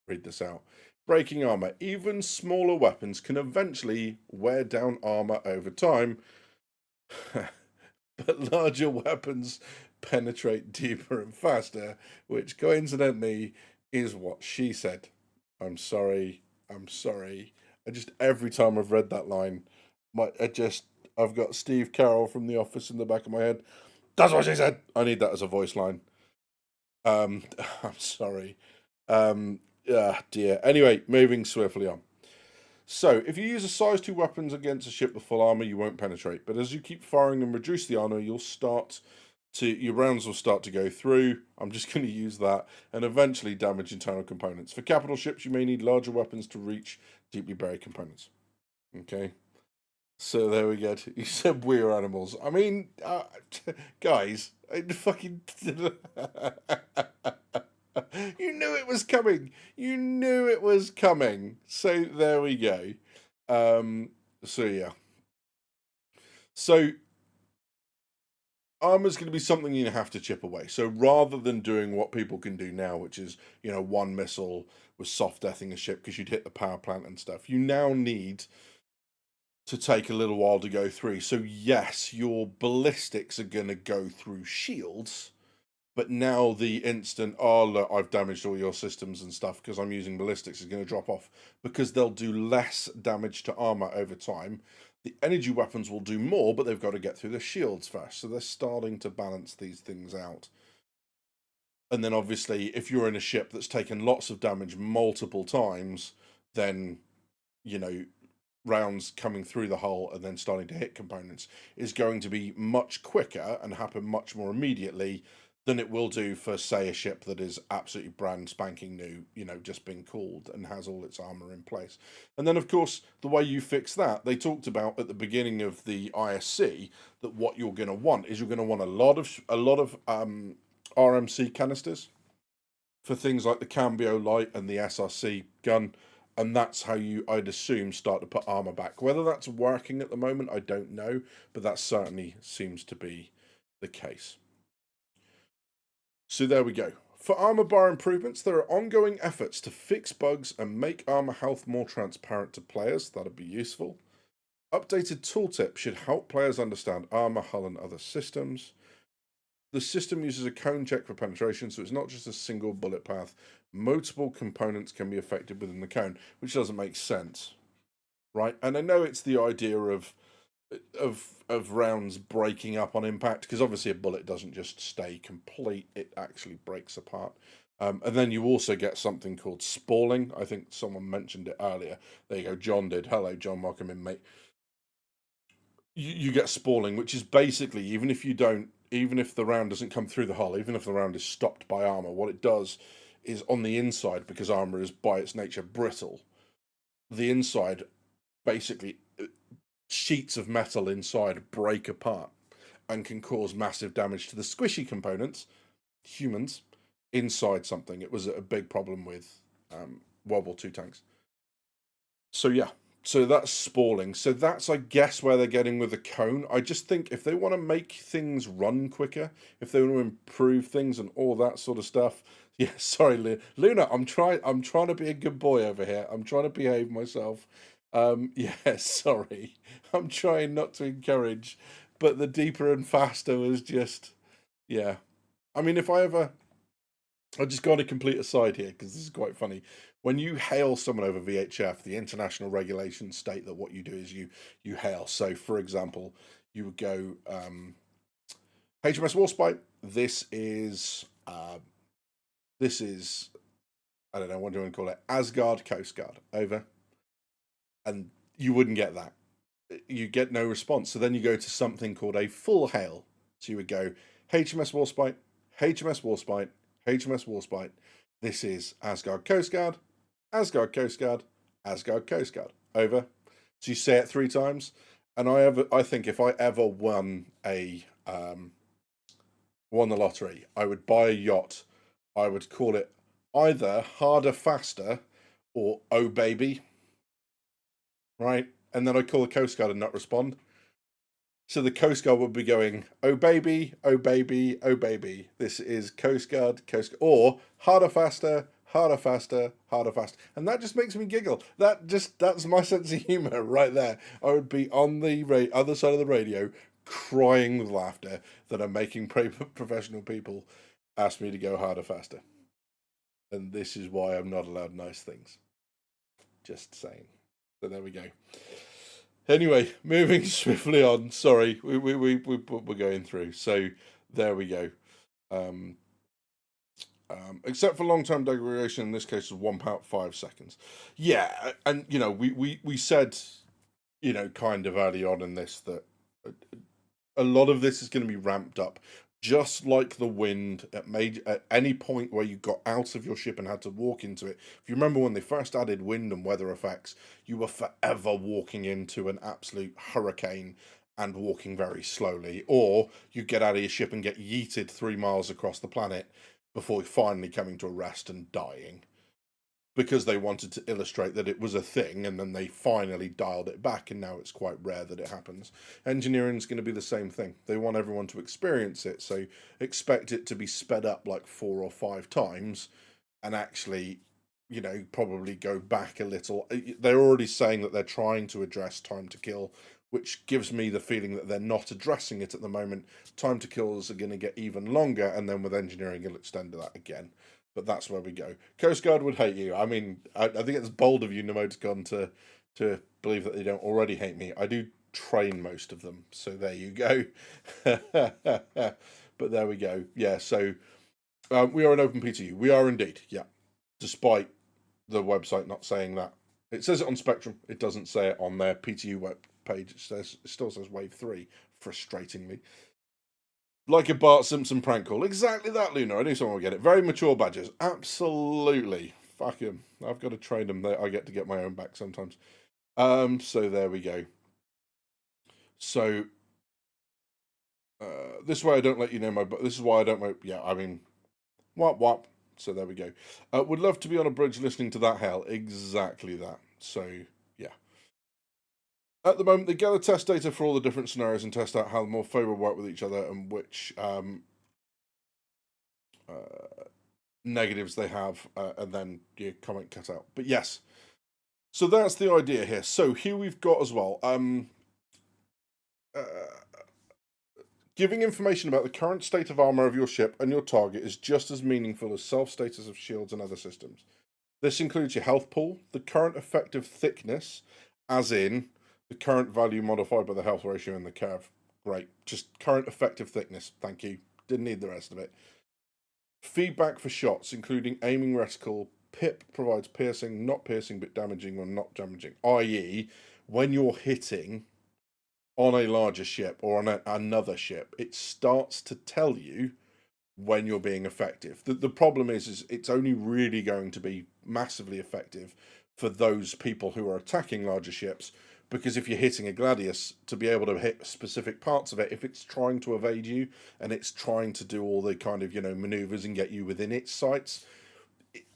read this out. Breaking armor. Even smaller weapons can eventually wear down armor over time. But larger weapons penetrate deeper and faster, which coincidentally is what she said. I'm sorry. Every time I've read that line, I've got Steve Carroll from The Office in the back of my head. That's what she said. I need that as a voice line. I'm sorry. Dear. Anyway, moving swiftly on. So, if you use a size 2 weapons against a ship with full armor, you won't penetrate. But as you keep firing and reduce the armor, your rounds will start to go through. I'm just going to use that and eventually damage internal components. For capital ships, you may need larger weapons to reach deeply buried components. Okay. So there we go. You said we're animals. I mean, guys, fucking... You knew it was coming. So there we go. Yeah. So armor's going to be something you have to chip away. So rather than doing what people can do now, which is, one missile with soft deathing a ship because you'd hit the power plant and stuff, you now need to take a little while to go through. So yes, your ballistics are going to go through shields, but now the instant, oh look, I've damaged all your systems and stuff because I'm using ballistics, is going to drop off because they'll do less damage to armor over time. The energy weapons will do more, but they've got to get through the shields first. So they're starting to balance these things out. And then obviously, if you're in a ship that's taken lots of damage multiple times, then, rounds coming through the hull and then starting to hit components is going to be much quicker and happen much more immediately than it will do for, say, a ship that is absolutely brand spanking new, just been cooled and has all its armor in place. And then, of course, the way you fix that, they talked about at the beginning of the ISC that what you're going to want is you're going to want a lot of RMC canisters for things like the Cambio Light and the SRC gun. And that's how you, I'd assume, start to put armor back. Whether that's working at the moment, I don't know, but that certainly seems to be the case. So there we go. For armor bar improvements, there are ongoing efforts to fix bugs and make armor health more transparent to players. That'd be useful. Updated tooltip should help players understand armor, hull, and other systems. The system uses a cone check for penetration, so it's not just a single bullet path. Multiple components can be affected within the cone, which doesn't make sense, right? And I know it's the idea of rounds breaking up on impact, because obviously a bullet doesn't just stay complete; it actually breaks apart. And then you also get something called spalling. I think someone mentioned it earlier. There you go. John did. Hello, John. Welcome in, mate. You get spalling, which is basically even if the round doesn't come through the hull, even if the round is stopped by armor, what it does is on the inside, because armor is by its nature brittle, the inside basically sheets of metal inside break apart and can cause massive damage to the squishy components, humans, inside something. It was a big problem with World War II tanks. So yeah, so that's spalling. So that's, I guess, where they're getting with the cone. I just think if they want to make things run quicker, if they want to improve things and all that sort of stuff. Yeah, sorry, Luna. I'm trying to be a good boy over here. I'm trying to behave myself. Yeah, sorry. I'm trying not to encourage, but the deeper and faster was just, yeah. I mean, I just got a complete aside here because this is quite funny. When you hail someone over VHF, the international regulations state that what you do is you hail. So, for example, you would go HMS Warspite. This is I don't know, what do you want to call it? Asgard Coast Guard. Over. And you wouldn't get that. You get no response. So then you go to something called a full hail. So you would go HMS Warspite, HMS Warspite, HMS Warspite. This is Asgard Coast Guard, Asgard Coast Guard, Asgard Coast Guard. Over. So you say it 3 times. And I think if I ever won the lottery, I would buy a yacht. I would call it either Harder Faster or Oh Baby. Right? And then I'd call the Coast Guard and not respond. So the Coast Guard would be going, oh baby, oh baby, oh baby. This is Coast Guard, or harder, faster, harder, faster, harder, faster. And that just makes me giggle. That's my sense of humour right there. I would be on the other side of the radio crying with laughter that I'm making professional people ask me to go harder, faster. And this is why I'm not allowed nice things. Just saying. So there we go. Anyway, moving swiftly on. Sorry, we're going through. So there we go. Except for long-term degradation, in this case, is 1.5 seconds. Yeah, and we said, kind of early on in this that a lot of this is going to be ramped up. Just like the wind, at any point where you got out of your ship and had to walk into it. If you remember when they first added wind and weather effects, you were forever walking into an absolute hurricane and walking very slowly. Or you get out of your ship and get yeeted 3 miles across the planet before finally coming to a rest and dying. Because they wanted to illustrate that it was a thing, and then they finally dialed it back, and now it's quite rare that it happens. Engineering is going to be the same thing. They want everyone to experience it, so expect it to be sped up like 4 or 5 times, and actually, probably go back a little. They're already saying that they're trying to address time to kill, which gives me the feeling that they're not addressing it at the moment. Time to kills are going to get even longer, and then with engineering, it'll extend to that again. But that's where we go. Coast Guard would hate you. I mean, I think it's bold of you, Nemoticon, to believe that they don't already hate me. I do train most of them, so there you go. But there we go. Yeah, so we are an open PTU. We are indeed, yeah. Despite the website not saying that. It says it on Spectrum. It doesn't say it on their PTU web page. It still says Wave 3, frustratingly. Like a Bart Simpson prank call. Exactly that, Luna. I knew someone would get it. Very mature badgers. Absolutely. Fuck him. I've got to train them. I get to get my own back sometimes. So there we go. So this way I don't let you know this is why I don't whop. So there we go. Would love to be on a bridge listening to that hell. Exactly that. So yeah. At the moment, they gather test data for all the different scenarios and test out how the more favourable work with each other and which negatives they have, and then your comment cut out. But yes, so that's the idea here. So here we've got as well, uh, giving information about the current state of armor of your ship and your target is just as meaningful as self-status of shields and other systems. This includes your health pool, the current effective thickness, as in the current value modified by the health ratio in the curve. Great. Just current effective thickness. Thank you. Didn't need the rest of it. Feedback for shots, including aiming reticle. Pip provides piercing, not piercing, but damaging or not damaging. I.e., when you're hitting on a larger ship or on another ship, it starts to tell you when you're being effective. The problem is it's only really going to be massively effective for those people who are attacking larger ships, because if you're hitting a Gladius, to be able to hit specific parts of it, if it's trying to evade you and it's trying to do all the kind of, maneuvers and get you within its sights,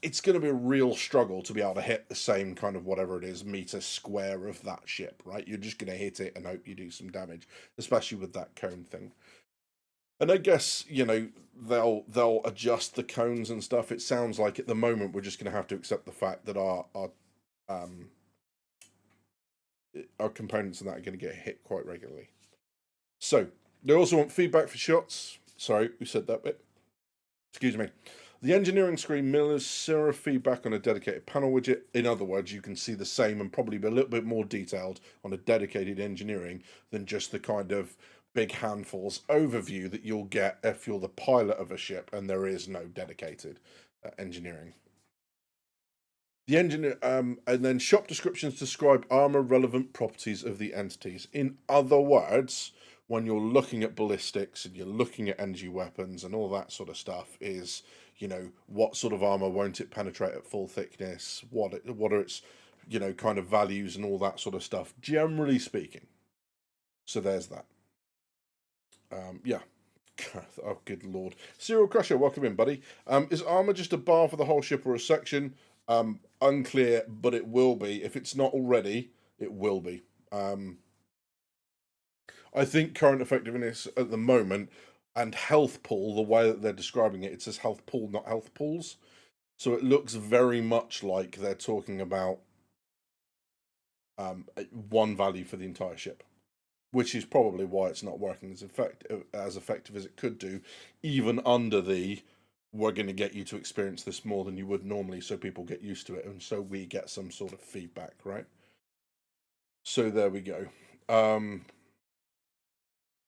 it's going to be a real struggle to be able to hit the same kind of whatever it is meter square of that ship, right? You're just going to hit it and hope you do some damage, especially with that cone thing. And I guess, they'll adjust the cones and stuff. It sounds like at the moment we're just going to have to accept the fact that our components and that are going to get hit quite regularly. So they also want feedback for shots. Sorry, who said that bit? Excuse me. The engineering screen mirrors zero feedback on a dedicated panel widget. In other words, you can see the same and probably be a little bit more detailed on a dedicated engineering than just the kind of big handfuls overview that you'll get if you're the pilot of a ship and there is no dedicated engineering. The engineer, and then shop descriptions describe armor relevant properties of the entities. In other words, when you're looking at ballistics and you're looking at energy weapons and all that sort of stuff, is what sort of armor won't it penetrate at full thickness? What are its kind of values and all that sort of stuff, generally speaking. So there's that. Yeah. Oh, good lord. Serial Crusher, welcome in, buddy. Is armor just a bar for the whole ship or a section? Unclear, but it will be. If it's not already, it will be. I think current effectiveness at the moment and health pool, the way that they're describing it, it says health pool, not health pools. So it looks very much like they're talking about one value for the entire ship, which is probably why it's not working as effective as it could do, even under the we're going to get you to experience this more than you would normally, so people get used to it, and so we get some sort of feedback, right? So there we go.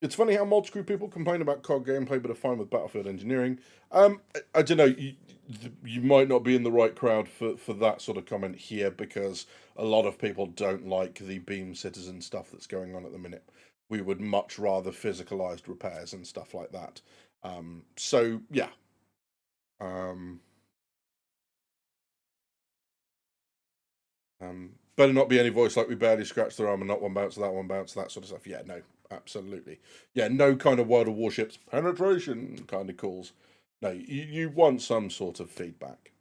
It's funny how multi-crew people complain about COG gameplay but are fine with Battlefield engineering. I don't know, you might not be in the right crowd for that sort of comment here, because a lot of people don't like the beam citizen stuff that's going on at the minute. We would much rather physicalized repairs and stuff like that. So, yeah. Better not be any voice like we barely scratched their arm and not one bounce, that one bounce, that sort of stuff. Yeah, no. Absolutely. Yeah, no kind of World of Warships penetration kind of calls. No, you want some sort of feedback.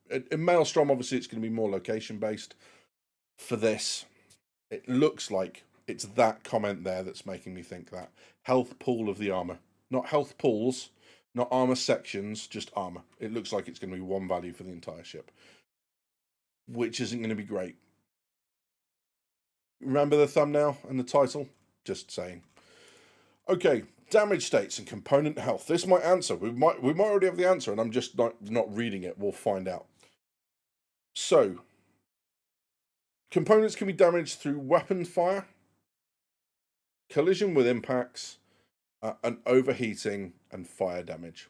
In Maelstrom, obviously, it's going to be more location-based. For this, it looks like it's that comment there that's making me think that. Health pool of the armor. Not health pools, not armor sections, just armor. It looks like it's going to be one value for the entire ship, which isn't going to be great. Remember the thumbnail and the title? Just saying. Okay, damage states and component health. This might answer. We might already have the answer, and I'm just not reading it. We'll find out. So, components can be damaged through weapon fire, collision with impacts, and overheating and fire damage.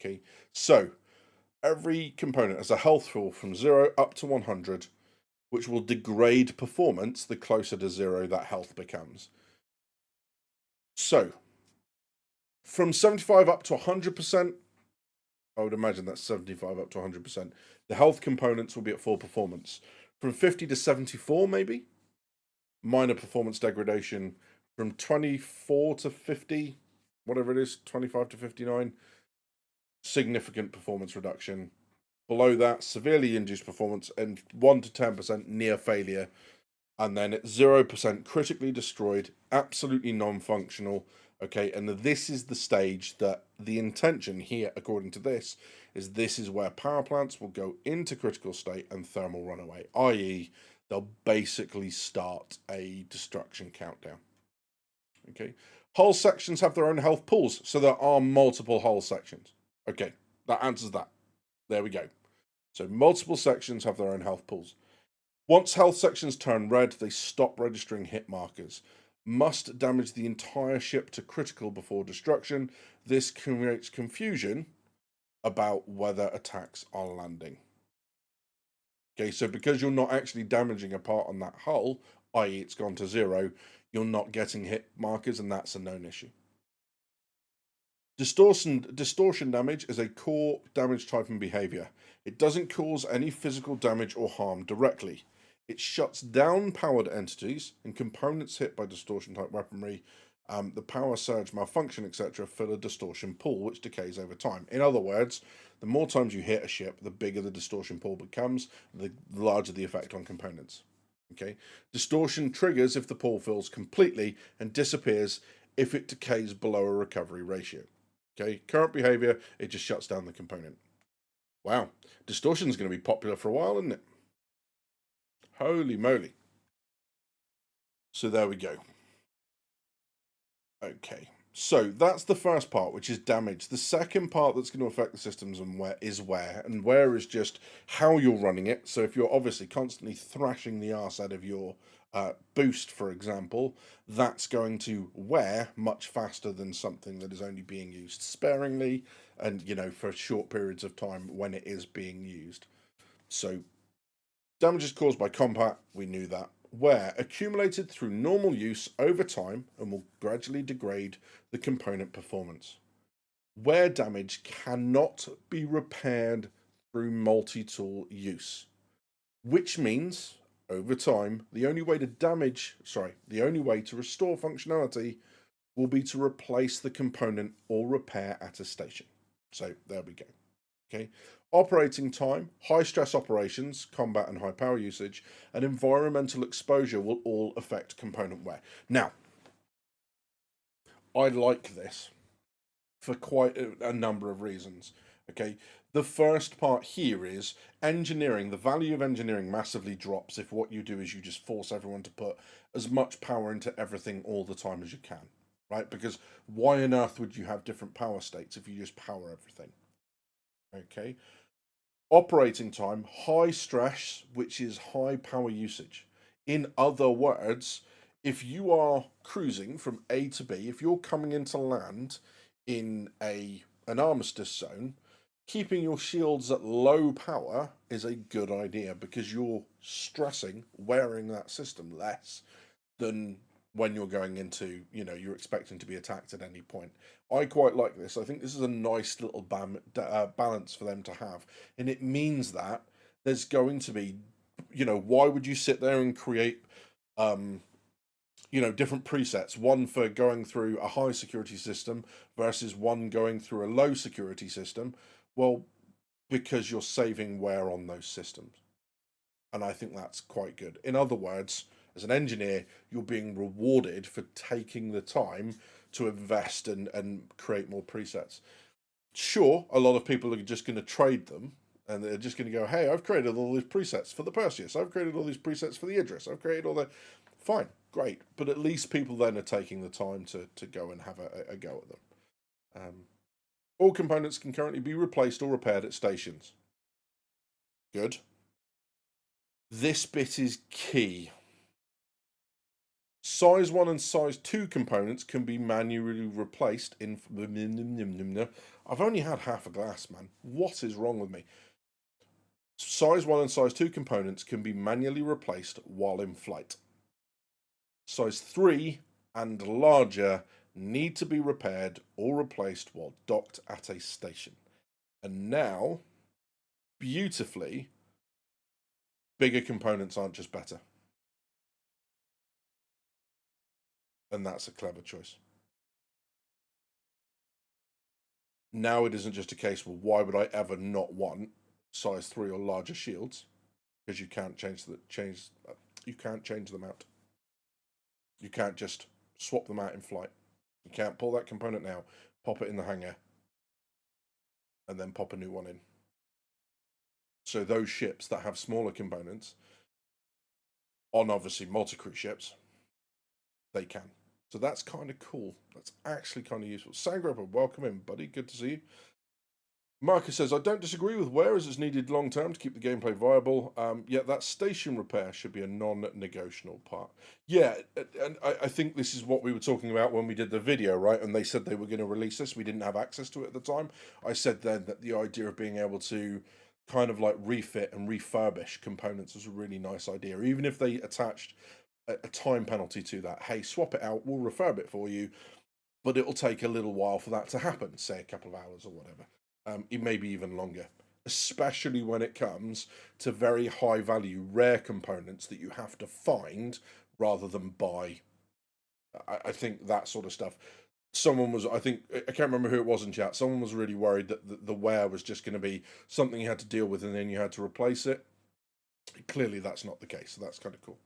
Okay, so every component has a health pool from 0 up to 100, which will degrade performance the closer to 0 that health becomes. So, from 75 up to 100%, I would imagine that's 75 up to 100%, the health components will be at full performance. From 50 to 74, maybe, minor performance degradation. From 24 to 50, whatever it is, 25 to 59, significant performance reduction. Below that, severely induced performance, and 1 to 10% near failure. And then at 0% critically destroyed, absolutely non-functional. Okay, and this is the stage that the intention here, according to this, is this is where power plants will go into critical state and thermal runaway, i.e. they'll basically start a destruction countdown. Okay, hull sections have their own health pools, so there are multiple hull sections. Okay, that answers that. There we go. So multiple sections have their own health pools. Once health sections turn red, they stop registering hit markers. Must damage the entire ship to critical before destruction. This creates confusion about whether attacks are landing. Okay, so because you're not actually damaging a part on that hull, i.e. it's gone to 0, you're not getting hit markers, and that's a known issue. Distortion damage is a core damage type and behavior. It doesn't cause any physical damage or harm directly. It shuts down powered entities and components hit by distortion type weaponry. The power surge, malfunction, etc. fill a distortion pool, which decays over time. In other words, the more times you hit a ship, the bigger the distortion pool becomes, the larger the effect on components. Okay, distortion triggers if the pool fills completely and disappears if it decays below a recovery ratio. Okay, current behavior, it just shuts down the component. Wow, distortion is going to be popular for a while, isn't it? Holy moly. So there we go. Okay, so that's the first part, which is damage. The second part that's going to affect the systems and where is just how you're running it. So if you're obviously constantly thrashing the arse out of your boost, for example, that's going to wear much faster than something that is only being used sparingly and, for short periods of time when it is being used. So damage is caused by combat, we knew that. Wear accumulated through normal use over time and will gradually degrade the component performance. Wear damage cannot be repaired through multi-tool use, which means over time the only way to restore functionality will be to replace the component or repair at a station. So there we go. Okay. Operating time, high stress operations, combat and high power usage, and environmental exposure will all affect component wear. Now, I like this for quite a number of reasons. Okay. The first part here is engineering. The value of engineering massively drops if what you do is you just force everyone to put as much power into everything all the time as you can, right? Because why on earth would you have different power states if you just power everything? Okay. Operating time, high stress, which is high power usage. In other words, if you are cruising from A to B, if you're coming into land in an armistice zone, keeping your shields at low power is a good idea because you're stressing, wearing that system less than when you're going into, you're expecting to be attacked at any point. I quite like this. I think this is a nice little balance for them to have. And it means that there's going to be, why would you sit there and create, different presets, one for going through a high security system versus one going through a low security system? Well, because you're saving wear on those systems. And I think that's quite good. In other words, as an engineer, you're being rewarded for taking the time to invest and create more presets. Sure, a lot of people are just going to trade them and they're just going to go, hey, I've created all these presets for the Perseus. I've created all these presets for the Idris. I've created all the... Fine, great. But at least people then are taking the time to go and have a go at them. All components can currently be replaced or repaired at stations. Good. This bit is key. Size 1 and size 2 components can be manually replaced in... I've only had half a glass, man. What is wrong with me? Size 1 and size 2 components can be manually replaced while in flight. Size 3 and larger need to be repaired or replaced while docked at a station. And now, beautifully, bigger components aren't just better. And that's a clever choice. Now it isn't just a case, well, why would I ever not want size 3 or larger shields? Because you can't change them out. You can't just swap them out in flight. You can't pull that component now, pop it in the hangar, and then pop a new one in. So those ships that have smaller components, on obviously multi-crew ships, they can. So that's kind of cool. That's actually kind of useful. Sangroper, welcome in, buddy. Good to see you. Marcus says, I don't disagree with wear as it's needed long term to keep the gameplay viable, yet that station repair should be a non-negotiable part. Yeah, and I think this is what we were talking about when we did the video, right? And they said they were going to release this. We didn't have access to it at the time. I said then that the idea of being able to kind of like refit and refurbish components was a really nice idea. Even if they attached a time penalty to that. Hey, swap it out, we'll refurb it for you, but it'll take a little while for that to happen, say a couple of hours or whatever. It may be even longer, especially when it comes to very high value, rare components that you have to find rather than buy. I think that sort of stuff. Someone was, I can't remember who it was in chat, someone was really worried that the wear was just going to be something you had to deal with and then you had to replace it. Clearly that's not the case, so that's kind of cool.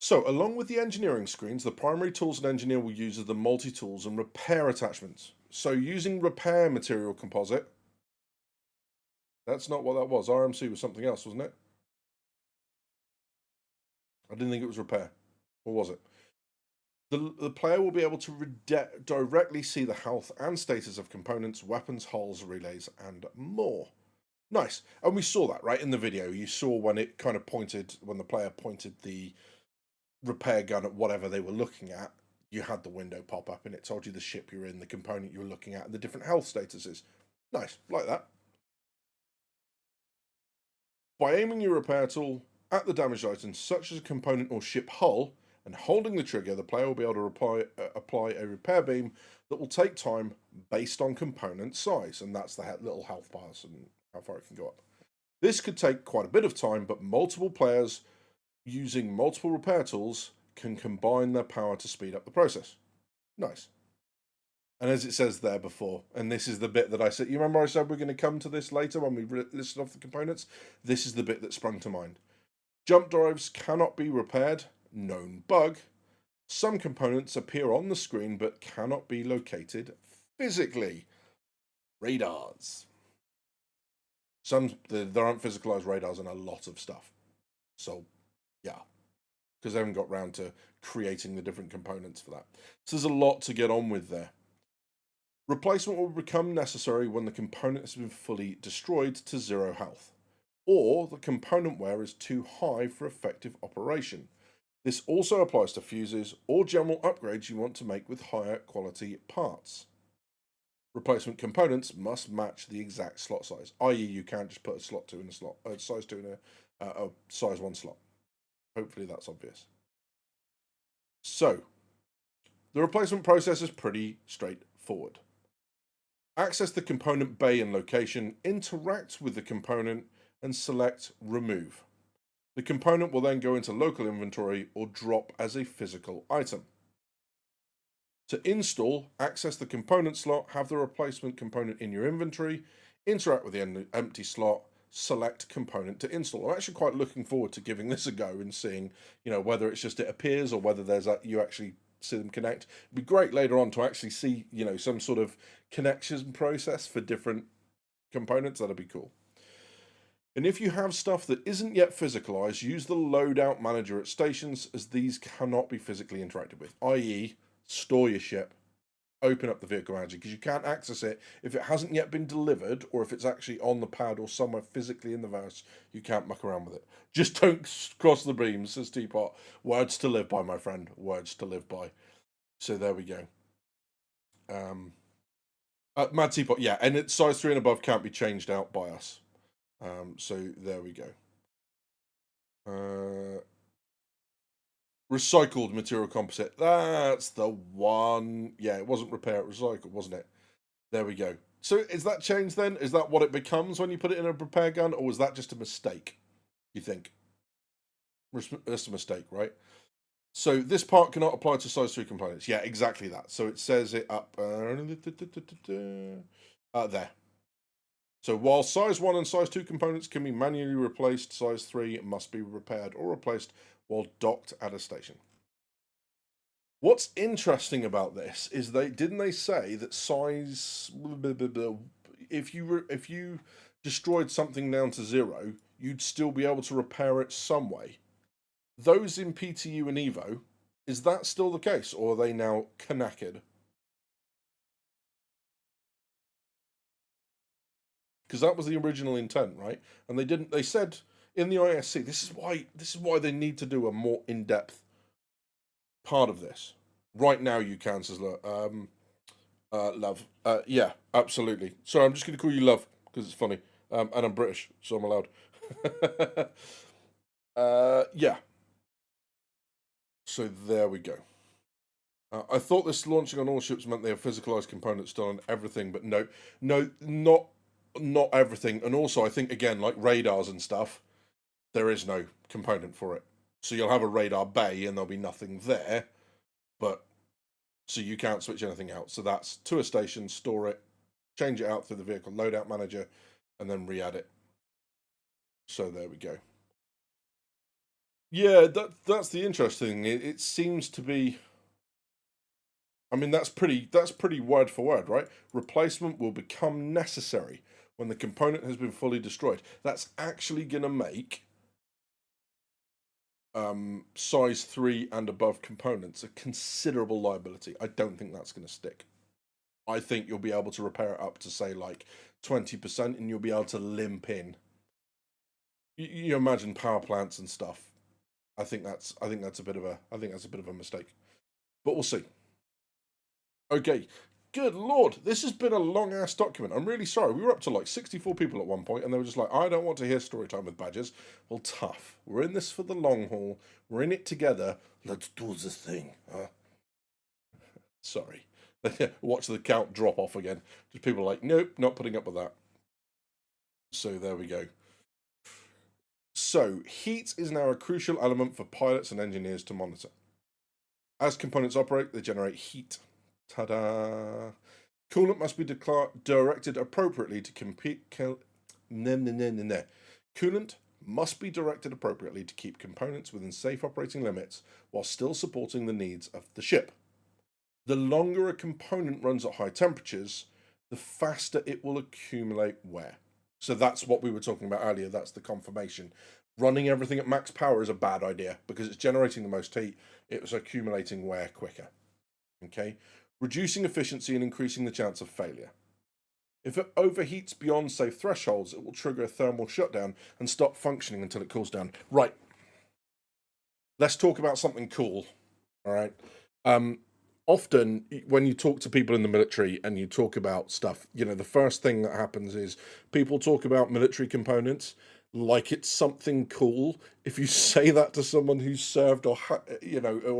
So, along with the engineering screens, the primary tools an engineer will use are the multi-tools and repair attachments. So, using repair material composite, that's not what that was. RMC was something else, wasn't it? I didn't think it was repair. Or was it? The player will be able to directly see the health and status of components, weapons, hulls, relays, and more. Nice. And we saw that, right, in the video. You saw when it kind of pointed, when the player pointed the repair gun at whatever they were looking at, you had the window pop up and it told you the ship you're in, the component you were looking at, and the different health statuses. Nice, like that. By aiming your repair tool at the damaged items, such as a component or ship hull, and holding the trigger, the player will be able to apply a repair beam that will take time based on component size, and that's the little health bars and how far it can go up. This could take quite a bit of time, but multiple players using multiple repair tools can combine their power to speed up the process. Nice. And as it says there before, and this is the bit that I said, you remember I said we're going to come to this later when we listed off the components? This is the bit that sprung to mind. Jump drives cannot be repaired, known bug. Some components appear on the screen but cannot be located physically. Radars. There aren't physicalized radars in a lot of stuff. So, yeah. Because they haven't got round to creating the different components for that. So there's a lot to get on with there. Replacement will become necessary when the component has been fully destroyed to 0 health, or the component wear is too high for effective operation. This also applies to fuses or general upgrades you want to make with higher quality parts. Replacement components must match the exact slot size, i.e. you can't just put a slot 2 in a slot, a size 2 in a size 1 slot. Hopefully that's obvious. So, the replacement process is pretty straightforward. Access the component bay and location, interact with the component, and select Remove. The component will then go into local inventory or drop as a physical item. To install, access the component slot, have the replacement component in your inventory, interact with the empty slot, select component to install. I'm actually quite looking forward to giving this a go and seeing, whether it's just it appears or whether you actually see them connect. It'd be great later on to actually see, some sort of connection process for different components. That'd be cool. And if you have stuff that isn't yet physicalized, use the loadout manager at stations, as these cannot be physically interacted with, i.e. store your ship, open up the vehicle manager, because you can't access it if it hasn't yet been delivered, or if it's actually on the pad or somewhere physically in the verse, you can't muck around with it. Just don't cross the beams, says Teapot. Words to live by, my friend. Words to live by. So there we go. Mad Teapot, yeah, and it's size 3 and above can't be changed out by us. So there we go. Recycled material composite. That's the one. Yeah, it wasn't repair, it recycled, wasn't it? There we go. So is that changed then? Is that what it becomes when you put it in a repair gun, or was that just a mistake, you think? That's a mistake, right? So this part cannot apply to size 3 components. Yeah, exactly that. So it says it up there. So while size 1 and size 2 components can be manually replaced, size 3 must be repaired or replaced while docked at a station. What's interesting about this is didn't they say that size, if you destroyed something down to 0, you'd still be able to repair it some way. Those in PTU and Evo, is that still the case, or are they now knackered? Because that was the original intent, right? And they didn't. They said in the ISC, this is why they need to do a more in-depth part of this. Right now, you can, says Love. Yeah, absolutely. Sorry, I'm just going to call you Love because it's funny. And I'm British, so I'm allowed. Yeah. So there we go. I thought this launching on all ships meant they have physicalized components done on everything, but no, not everything. And also, I think again, like radars and stuff, there is no component for it. So you'll have a radar bay, and there'll be nothing there, but so you can't switch anything out. So that's to a station, store it, change it out through the vehicle loadout manager, and then re-add it. So there we go. Yeah, that's the interesting. It seems to be. I mean, that's pretty word for word, right? Replacement will become necessary when the component has been fully destroyed. That's actually going to make size 3 and above components a considerable liability. I don't think that's going to stick. I think you'll be able to repair it up to say like 20%, and you'll be able to limp in. You imagine power plants and stuff. I think that's a bit of a mistake, but we'll see. Okay, good lord, this has been a long ass document. I'm really sorry. We were up to like 64 people at one point, and they were just like, I don't want to hear story time with badgers. Well, tough. We're in this for the long haul. We're in it together. Let's do the thing. Sorry. Watch the count drop off again. Just people are like, nope, not putting up with that. So there we go. So, heat is now a crucial element for pilots and engineers to monitor. As components operate, they generate heat. Ta-da! Coolant must be directed appropriately to Coolant must be directed appropriately to keep components within safe operating limits while still supporting the needs of the ship. The longer a component runs at high temperatures, the faster it will accumulate wear. So that's what we were talking about earlier. That's the confirmation. Running everything at max power is a bad idea because it's generating the most heat. It's accumulating wear quicker. Okay? Reducing efficiency and increasing the chance of failure. If it overheats beyond safe thresholds, it will trigger a thermal shutdown and stop functioning until it cools down. Right. Let's talk about something cool. All right. Often when you talk to people in the military and you talk about stuff, the first thing that happens is people talk about military components like it's something cool. If you say that to someone who's served or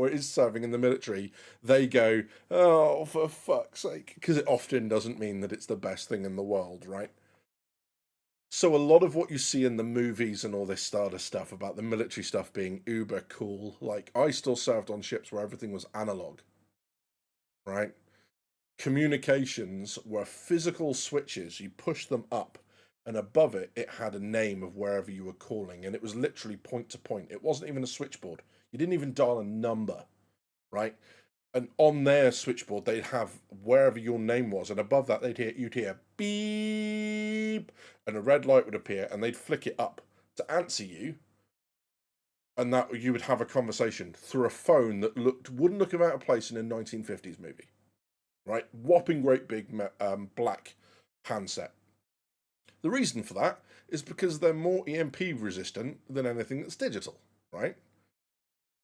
is serving in the military, they go, "Oh, for fuck's sake," because it often doesn't mean that it's the best thing in the world, right? So a lot of what you see in the movies and all this sort of stuff about the military stuff being uber cool, like I still served on ships where everything was analog, right? Communications were physical switches. You push them up, and above it, it had a name of wherever you were calling, and it was literally point to point. It wasn't even a switchboard. You didn't even dial a number, right? And on their switchboard, they'd have wherever your name was, and above that, you'd hear beep, and a red light would appear, and they'd flick it up to answer you, and that you would have a conversation through a phone that wouldn't look out of place in a 1950s movie, right? Whopping great big black handset. The reason for that is because they're more EMP resistant than anything that's digital, right?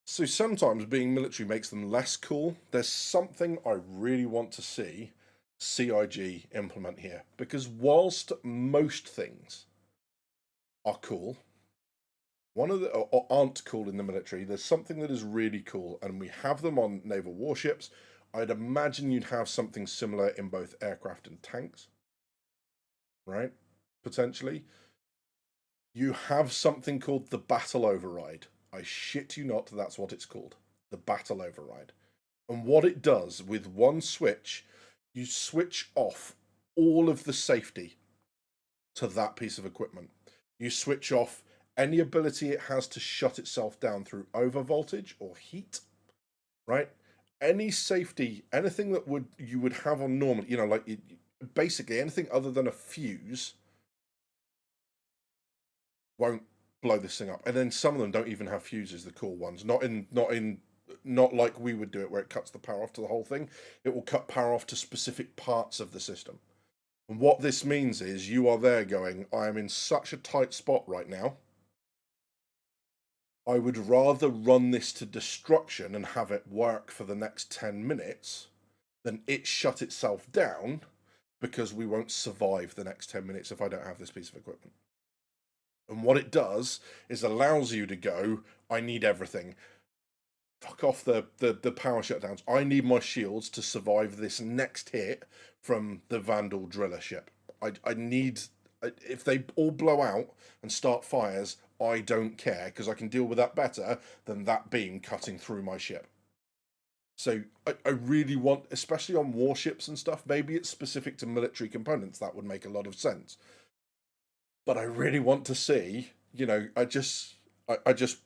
So sometimes being military makes them less cool. There's something I really want to see CIG implement here, because whilst most things are cool, one of the or aren't cool in the military, there's something that is really cool, and we have them on naval warships. I'd imagine you'd have something similar in both aircraft and tanks, right? Potentially. You have something called the battle override. I shit you not, that's what it's called. The battle override. And what it does with one switch, you switch off all of the safety to that piece of equipment. You switch off any ability it has to shut itself down through overvoltage or heat, right? Any safety, anything that you would have on normal, like basically anything other than a fuse won't blow this thing up. And then some of them don't even have fuses, the cool ones. Not like we would do it where it cuts the power off to the whole thing. It will cut power off to specific parts of the system. And what this means is you are there going, I am in such a tight spot right now. I would rather run this to destruction and have it work for the next 10 minutes than it shut itself down because we won't survive the next 10 minutes if I don't have this piece of equipment. And what it does is allows you to go, I need everything. Fuck off the power shutdowns. I need my shields to survive this next hit from the Vandal driller ship. I need, if they all blow out and start fires, I don't care because I can deal with that better than that beam cutting through my ship. So I really want, especially on warships and stuff, maybe it's specific to military components, that would make a lot of sense. But I really want to see, I just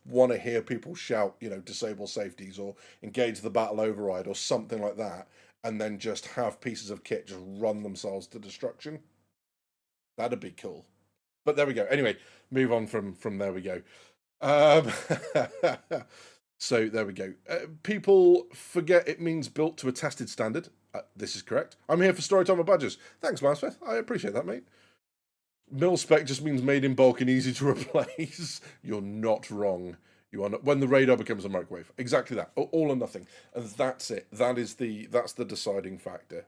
want to hear people shout, disable safeties or engage the battle override or something like that, and then just have pieces of kit just run themselves to destruction. That'd be cool. But there we go. Anyway, move on from there we go. So there we go. People forget it means built to a tested standard. This is correct. I'm here for Storytime and Badgers. Thanks, Mansfith. I appreciate that, mate. Mil spec just means made in bulk and easy to replace. You're not wrong. You are not. When the radar becomes a microwave, exactly that. All or nothing, and that's it. That's the deciding factor.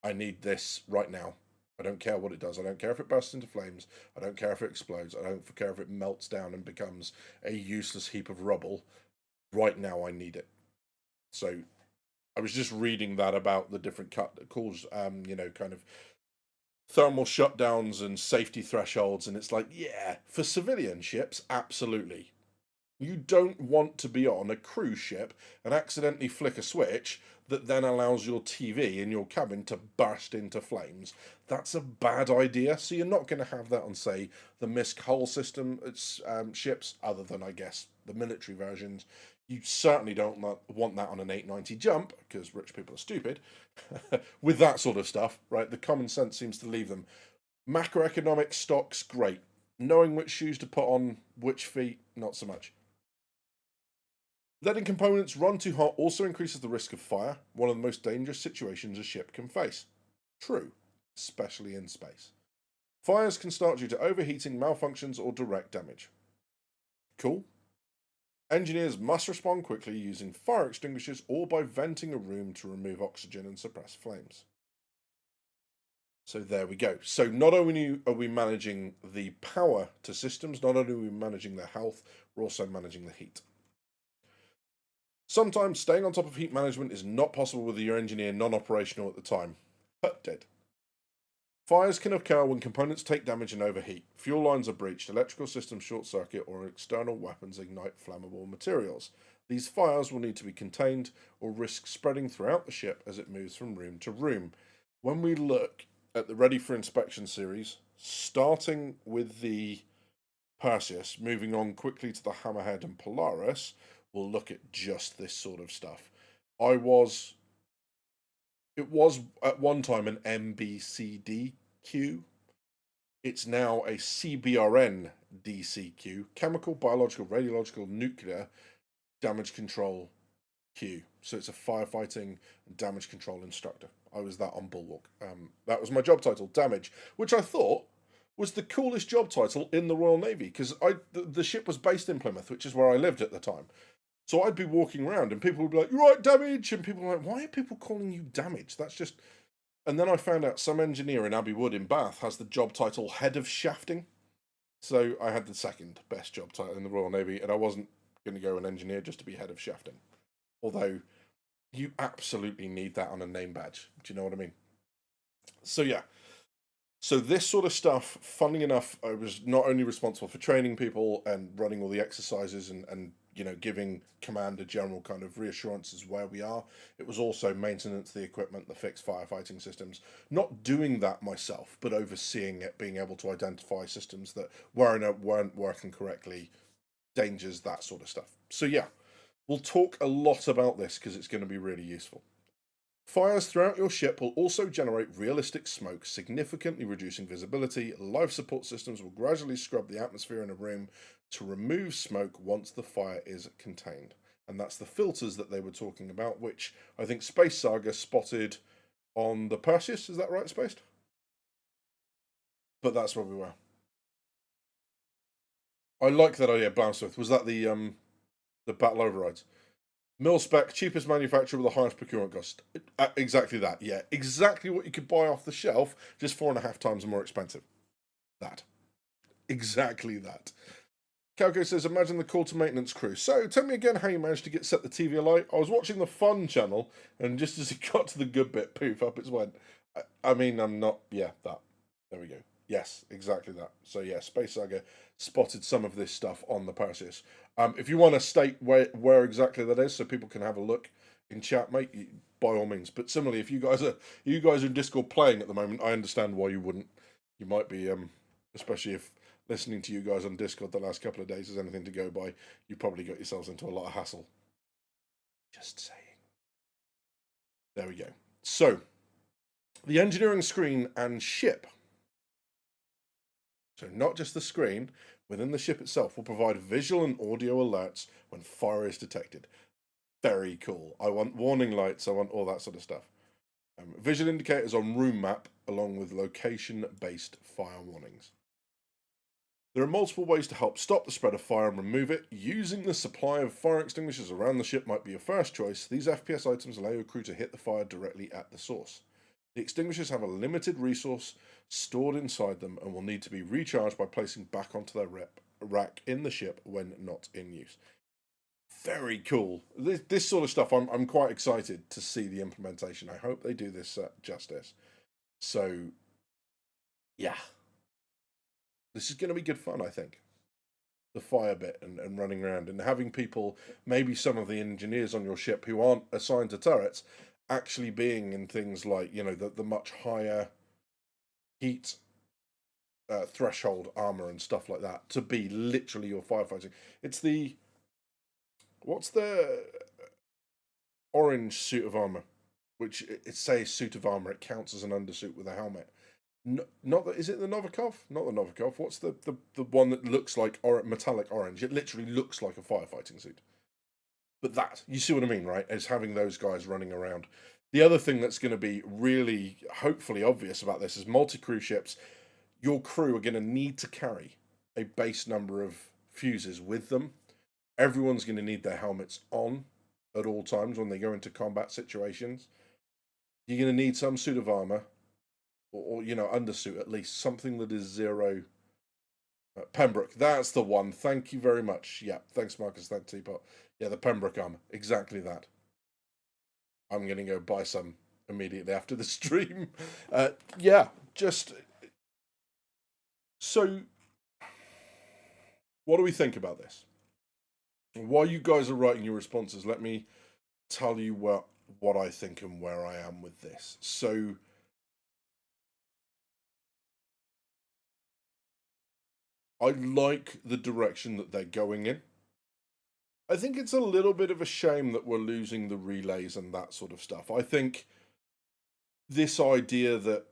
I need this right now. I don't care what it does. I don't care if it bursts into flames. I don't care if it explodes. I don't care if it melts down and becomes a useless heap of rubble. Right now, I need it. So, I was just reading that about the different calls. Kind of thermal shutdowns and safety thresholds, and it's like, yeah, for civilian ships, absolutely. You don't want to be on a cruise ship and accidentally flick a switch that then allows your TV in your cabin to burst into flames. That's a bad idea. So you're not going to have that on, say, the MISC hull system ships, other than, I guess, the military versions. You certainly don't want that on an 890 jump, because rich people are stupid, with that sort of stuff, right? The common sense seems to leave them. Macroeconomic stocks, great. Knowing which shoes to put on which feet, not so much. Letting components run too hot also increases the risk of fire, one of the most dangerous situations a ship can face. True, especially in space. Fires can start due to overheating, malfunctions, or direct damage. Cool. Engineers must respond quickly using fire extinguishers or by venting a room to remove oxygen and suppress flames. So there we go. So not only are we managing the power to systems, not only are we managing their health, we're also managing the heat. Sometimes staying on top of heat management is not possible with your engineer non-operational at the time. Dead. Fires can occur when components take damage and overheat, fuel lines are breached, electrical systems short circuit, or external weapons ignite flammable materials. These fires will need to be contained or risk spreading throughout the ship as it moves from room to room. When we look at the Ready for Inspection series, starting with the Perseus, moving on quickly to the Hammerhead and Polaris, we'll look at just this sort of stuff. It was at one time an MBCDQ. It's now a CBRN DCQ, chemical, biological, radiological, nuclear damage control Q. So it's a firefighting and damage control instructor. I was that on Bulwark. That was my job title, damage, which I thought was the coolest job title in the Royal Navy because the ship was based in Plymouth, which is where I lived at the time. So I'd be walking around and people would be like, "You're right, damage," and people were like, "Why are people calling you damage? That's just..." And then I found out some engineer in Abbey Wood in Bath has the job title head of shafting. So I had the second best job title in the Royal Navy, and I wasn't going to go an engineer just to be head of shafting. Although you absolutely need that on a name badge. Do you know what I mean? So yeah. So this sort of stuff, funnily enough, I was not only responsible for training people and running all the exercises and giving command a general kind of reassurances where we are. It was also maintenance of the equipment, the fixed firefighting systems. Not doing that myself, but overseeing it, being able to identify systems that weren't working correctly, dangers, that sort of stuff. So yeah, we'll talk a lot about this because it's going to be really useful. Fires throughout your ship will also generate realistic smoke, significantly reducing visibility. Life support systems will gradually scrub the atmosphere in a room to remove smoke once the fire is contained. And that's the filters that they were talking about, which I think Space Saga spotted on the Perseus. Is that right, Spaced? But that's where we were. I like that idea, Bouncewith. Was that the battle overrides? Mil spec, cheapest manufacturer with the highest procurement cost. Exactly that, yeah. Exactly what you could buy off the shelf, just 4.5 times more expensive. That. Exactly that. Calco says, imagine the call to maintenance crew. So, tell me again how you managed to get set the TV alight. I was watching the fun channel, and just as it got to the good bit, poof, up it went. I mean, I'm not... Yeah, that. There we go. Yes, exactly that. So, yeah, Space Saga spotted some of this stuff on the Perseus. If you want to state where exactly that is, so people can have a look in chat, mate, by all means. But similarly, if you guys are in Discord playing at the moment, I understand why you wouldn't. You might be, especially if listening to you guys on Discord the last couple of days is anything to go by, you probably got yourselves into a lot of hassle. Just saying. There we go. So, the engineering screen and ship. So not just the screen, within the ship itself will provide visual and audio alerts when fire is detected. Very cool. I want warning lights, I want all that sort of stuff. Visual indicators on room map, along with location-based fire warnings. There are multiple ways to help stop the spread of fire and remove it. Using the supply of fire extinguishers around the ship might be your first choice. These FPS items allow your crew to hit the fire directly at the source. The extinguishers have a limited resource stored inside them and will need to be recharged by placing back onto their rack in the ship when not in use. Very cool. This sort of stuff, I'm quite excited to see the implementation. I hope they do this justice. So, yeah. This is going to be good fun, I think. The fire bit and running around and having people, maybe some of the engineers on your ship who aren't assigned to turrets, actually being in things like, the much higher heat threshold armor and stuff like that to be literally your firefighting. It's what's the orange suit of armor, which it says suit of armor. It counts as an undersuit with a helmet. Not that, is it the Novikov? Not the Novikov. What's the one that looks like metallic orange? It literally looks like a firefighting suit. But that, you see what I mean, right? Is having those guys running around. The other thing that's going to be really, hopefully obvious about this is multi-crew ships. Your crew are going to need to carry a base number of fuses with them. Everyone's going to need their helmets on at all times when they go into combat situations. You're going to need some suit of armor, or undersuit at least, something that is zero. Pembroke, that's the one. Thank you very much. Yeah, thanks, Marcus. Thanks, Teapot. Yeah, the Pembroke armor, exactly that. I'm going to go buy some immediately after the stream. Yeah, just so. What do we think about this? While you guys are writing your responses, let me tell you what I think and where I am with this. So, I like the direction that they're going in. I think it's a little bit of a shame that we're losing the relays and that sort of stuff. I think this idea that,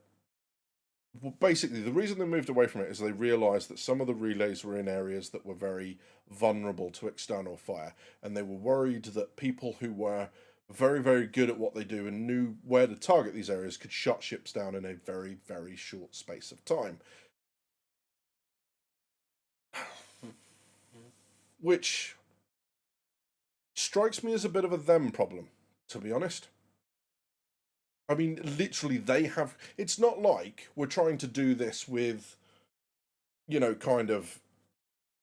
well, basically, the reason they moved away from it is they realised that some of the relays were in areas that were very vulnerable to external fire, and they were worried that people who were very, very good at what they do and knew where to target these areas could shut ships down in a very, very short space of time. Which strikes me as a bit of a them problem, to be honest. I mean, literally, they have. It's not like we're trying to do this with, kind of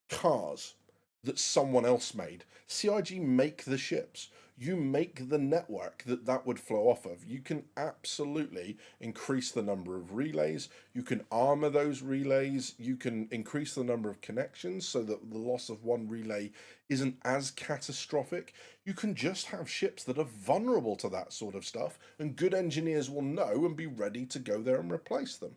cars that someone else made. CIG make the ships. You make the network that would flow off of. You can absolutely increase the number of relays. You can armor those relays. You can increase the number of connections so that the loss of one relay isn't as catastrophic. You can just have ships that are vulnerable to that sort of stuff, and good engineers will know and be ready to go there and replace them.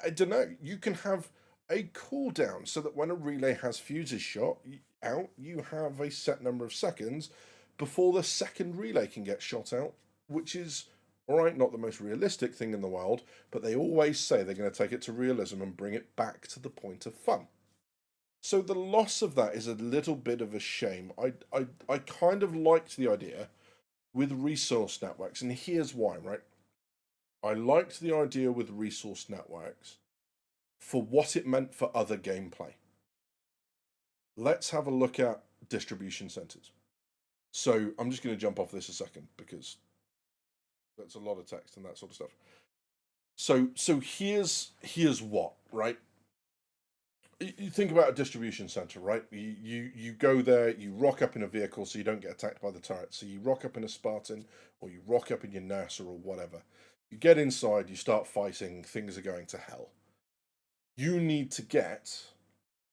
I don't know. You can have a cooldown so that when a relay has fuses shot out, you have a set number of seconds before the second relay can get shot out which is, all right, not the most realistic thing in the world, but they always say they're going to take it to realism and bring it back to the point of fun. So the loss of that is a little bit of a shame. I kind of liked the idea with resource networks, and here's why, right? I liked the idea with resource networks for what it meant for other gameplay. Let's have a look at distribution centers. So I'm just going to jump off this a second because that's a lot of text and that sort of stuff. So here's what, right? You think about a distribution center, right? You go there, you rock up in a vehicle so you don't get attacked by the turrets. So you rock up in a Spartan or you rock up in your NASA or whatever. You get inside, you start fighting, things are going to hell. You need to get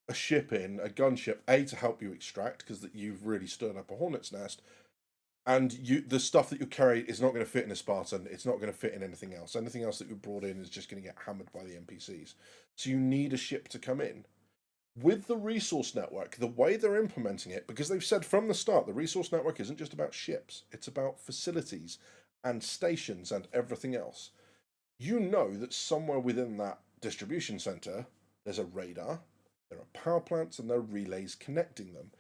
a ship in, a gunship, A, to help you extract, because you've really stirred up a hornet's nest, and the stuff that you carry is not going to fit in a Spartan, it's not going to fit in anything else. Anything else that you brought in is just going to get hammered by the NPCs. So you need a ship to come in. With the resource network, the way they're implementing it, because they've said from the start, the resource network isn't just about ships, it's about facilities and stations and everything else. You know that somewhere within that distribution center, there's a radar, there are power plants, and there are relays connecting them.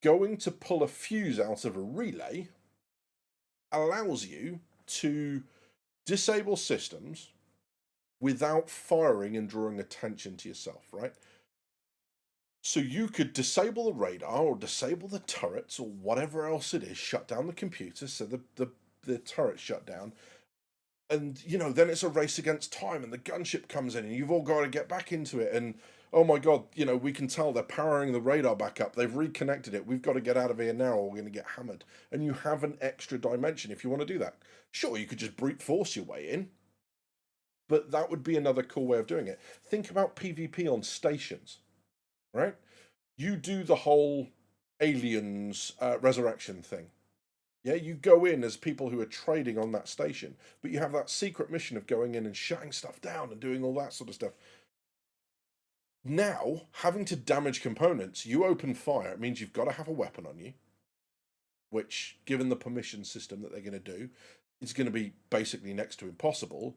Going to pull a fuse out of a relay allows you to disable systems without firing and drawing attention to yourself, right? So you could disable the radar or disable the turrets or whatever else it is, shut down the computer so the turrets shut down. And, then it's a race against time and the gunship comes in and you've all got to get back into it. And, oh my God, we can tell they're powering the radar back up. They've reconnected it. We've got to get out of here now or we're going to get hammered. And you have an extra dimension if you want to do that. Sure, you could just brute force your way in. But that would be another cool way of doing it. Think about PvP on stations, right? You do the whole aliens resurrection thing. Yeah, you go in as people who are trading on that station, but you have that secret mission of going in and shutting stuff down and doing all that sort of stuff. Now, having to damage components, you open fire. It means you've got to have a weapon on you, which, given the permission system that they're going to do, is going to be basically next to impossible.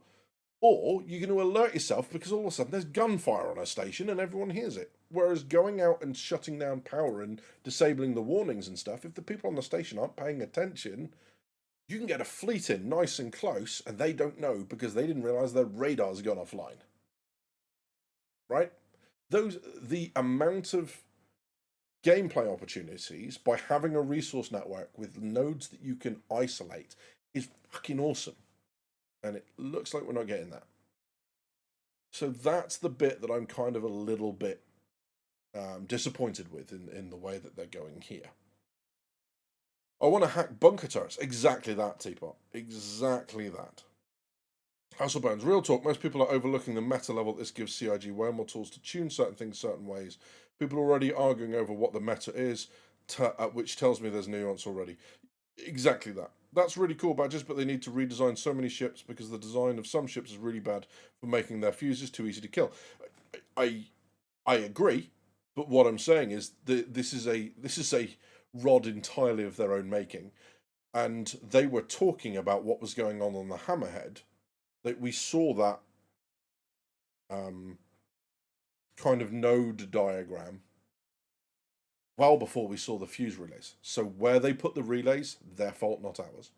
Or you're going to alert yourself because all of a sudden there's gunfire on a station and everyone hears it. Whereas going out and shutting down power and disabling the warnings and stuff, if the people on the station aren't paying attention, you can get a fleet in nice and close and they don't know because they didn't realise their radar's gone offline. Right? The amount of gameplay opportunities by having a resource network with nodes that you can isolate is fucking awesome. And it looks like we're not getting that. So that's the bit that I'm kind of a little bit disappointed with in the way that they're going here. I want to hack bunker turrets. Exactly that, Teapot. Exactly that. Hasselbones, real talk, most people are overlooking the meta level this gives CIG way more tools to tune certain things certain ways. People are already arguing over what the meta is, which tells me there's nuance already. Exactly that. That's really cool, Badges, but they need to redesign so many ships because the design of some ships is really bad for making their fuses too easy to kill. I agree, but what I'm saying is this is a rod entirely of their own making, and they were talking about what was going on the Hammerhead. That we saw that kind of node diagram well before we saw the fuse relays. So where they put the relays, their fault, not ours.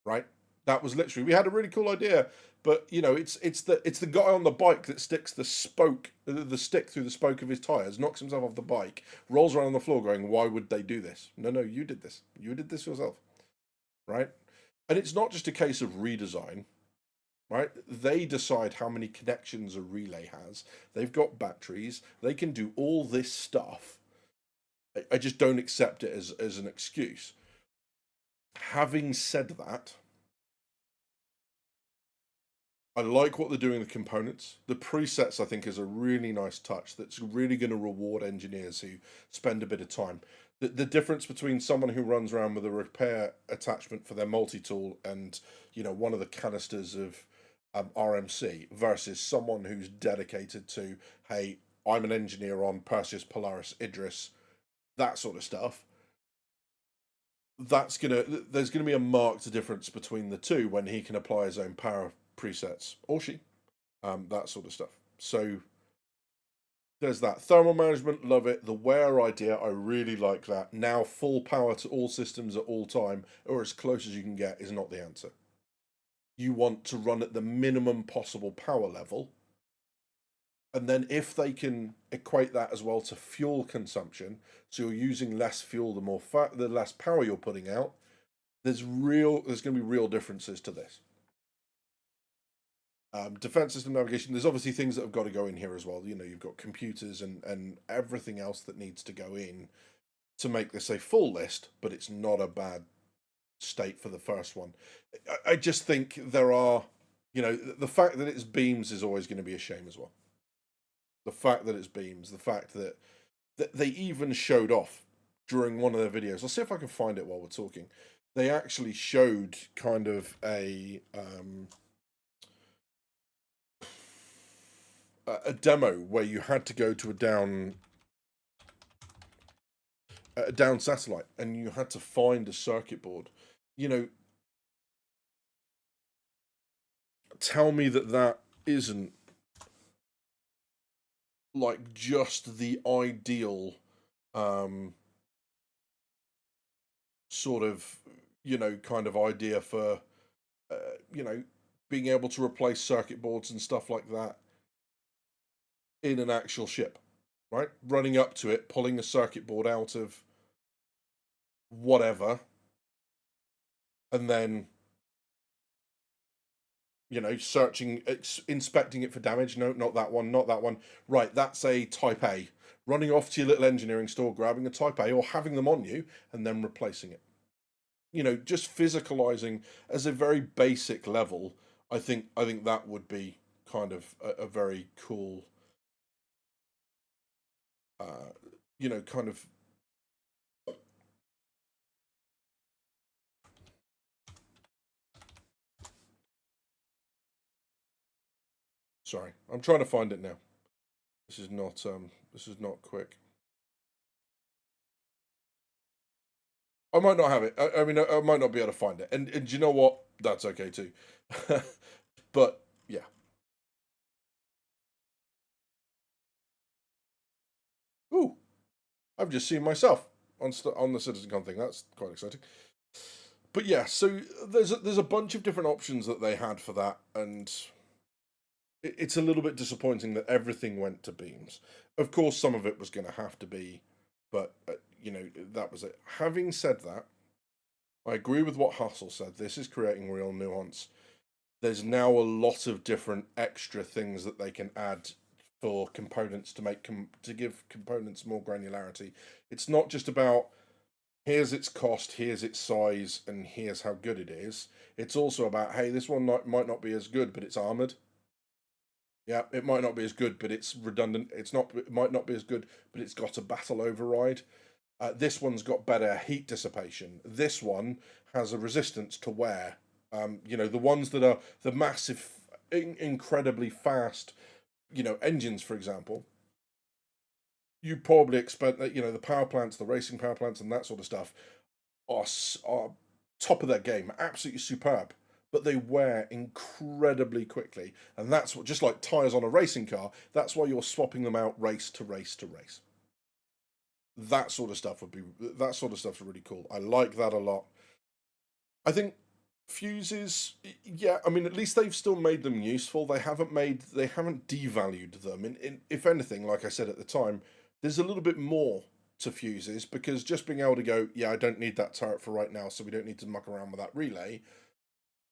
Right? That was literally, we had a really cool idea, but it's the guy on the bike that sticks the stick through the spoke of his tires, knocks himself off the bike, rolls around on the floor going, why would they do this? No, you did this. You did this yourself. Right? And it's not just a case of redesign. Right? They decide how many connections a relay has. They've got batteries. They can do all this stuff. I just don't accept it as an excuse. Having said that, I like what they're doing with the components. The presets, I think, is a really nice touch that's really going to reward engineers who spend a bit of time. The difference between someone who runs around with a repair attachment for their multi-tool and, one of the canisters of RMC versus someone who's dedicated to, hey, I'm an engineer on Perseus, Polaris, Idris, that sort of stuff. there's gonna be a marked difference between the two when he can apply his own power presets, or she, that sort of stuff. So there's that. Thermal management, love it. The wear idea, I really like that. Now full power to all systems at all time, or as close as you can get, is not the answer. You want to run at the minimum possible power level. And then if they can equate that as well to fuel consumption, so you're using less fuel, the less power you're putting out, there's going to be real differences to this. Defense system navigation, there's obviously things that have got to go in here as well. You know, you've got computers and everything else that needs to go in to make this a full list, but it's not a bad state for the first one. I just think there are, you know, the fact that it's beams is always going to be a shame as well. The fact that it's beams, the fact that they even showed off during one of their videos. I'll see if I can find it while we're talking. They actually showed kind of a demo where you had to go to a down satellite and you had to find a circuit board. You know, tell me that isn't like just the ideal sort of, you know, kind of idea for you know, being able to replace circuit boards and stuff like that in an actual ship, right? Running up to it, pulling a circuit board out of whatever, and then, you know, inspecting it for damage. No, not that one, not that one. Right, that's a Type A. Running off to your little engineering store, grabbing a Type A, or having them on you, and then replacing it. You know, just physicalizing as a very basic level. I think that would be kind of a very cool, you know, kind of. Sorry, I'm trying to find it now. This is not quick. I might not have it. I mean, I might not be able to find it. And do you know what? That's okay too. But yeah. Ooh, I've just seen myself on the CitizenCon thing. That's quite exciting. But yeah, so there's a bunch of different options that they had for that, and it's a little bit disappointing that everything went to beams. Of course, some of it was going to have to be, but you know, that was it. Having said that, I agree with what Hustle said. This is creating real nuance. There's now a lot of different extra things that they can add for components to to give components more granularity. It's not just about here's its cost, here's its size, and here's how good it is. It's also about, hey, this one might not be as good, but it's armored. Yeah, it might not be as good, but it's redundant. It might not be as good, but it's got a battle override. This one's got better heat dissipation. This one has a resistance to wear. You know, the ones that are the massive, incredibly fast, you know, engines, for example, you probably expect that, you know, the power plants, the racing power plants, and that sort of stuff are top of their game, absolutely superb. But they wear incredibly quickly, and that's what, just like tires on a racing car. That's why you're swapping them out race to race to race. That sort of stuff's really cool. I like that a lot. I think fuses, yeah, I mean, at least they've still made them useful. They haven't devalued them. If anything, like I said at the time, there's a little bit more to fuses, because just being able to go, yeah, I don't need that turret for right now, so we don't need to muck around with that relay,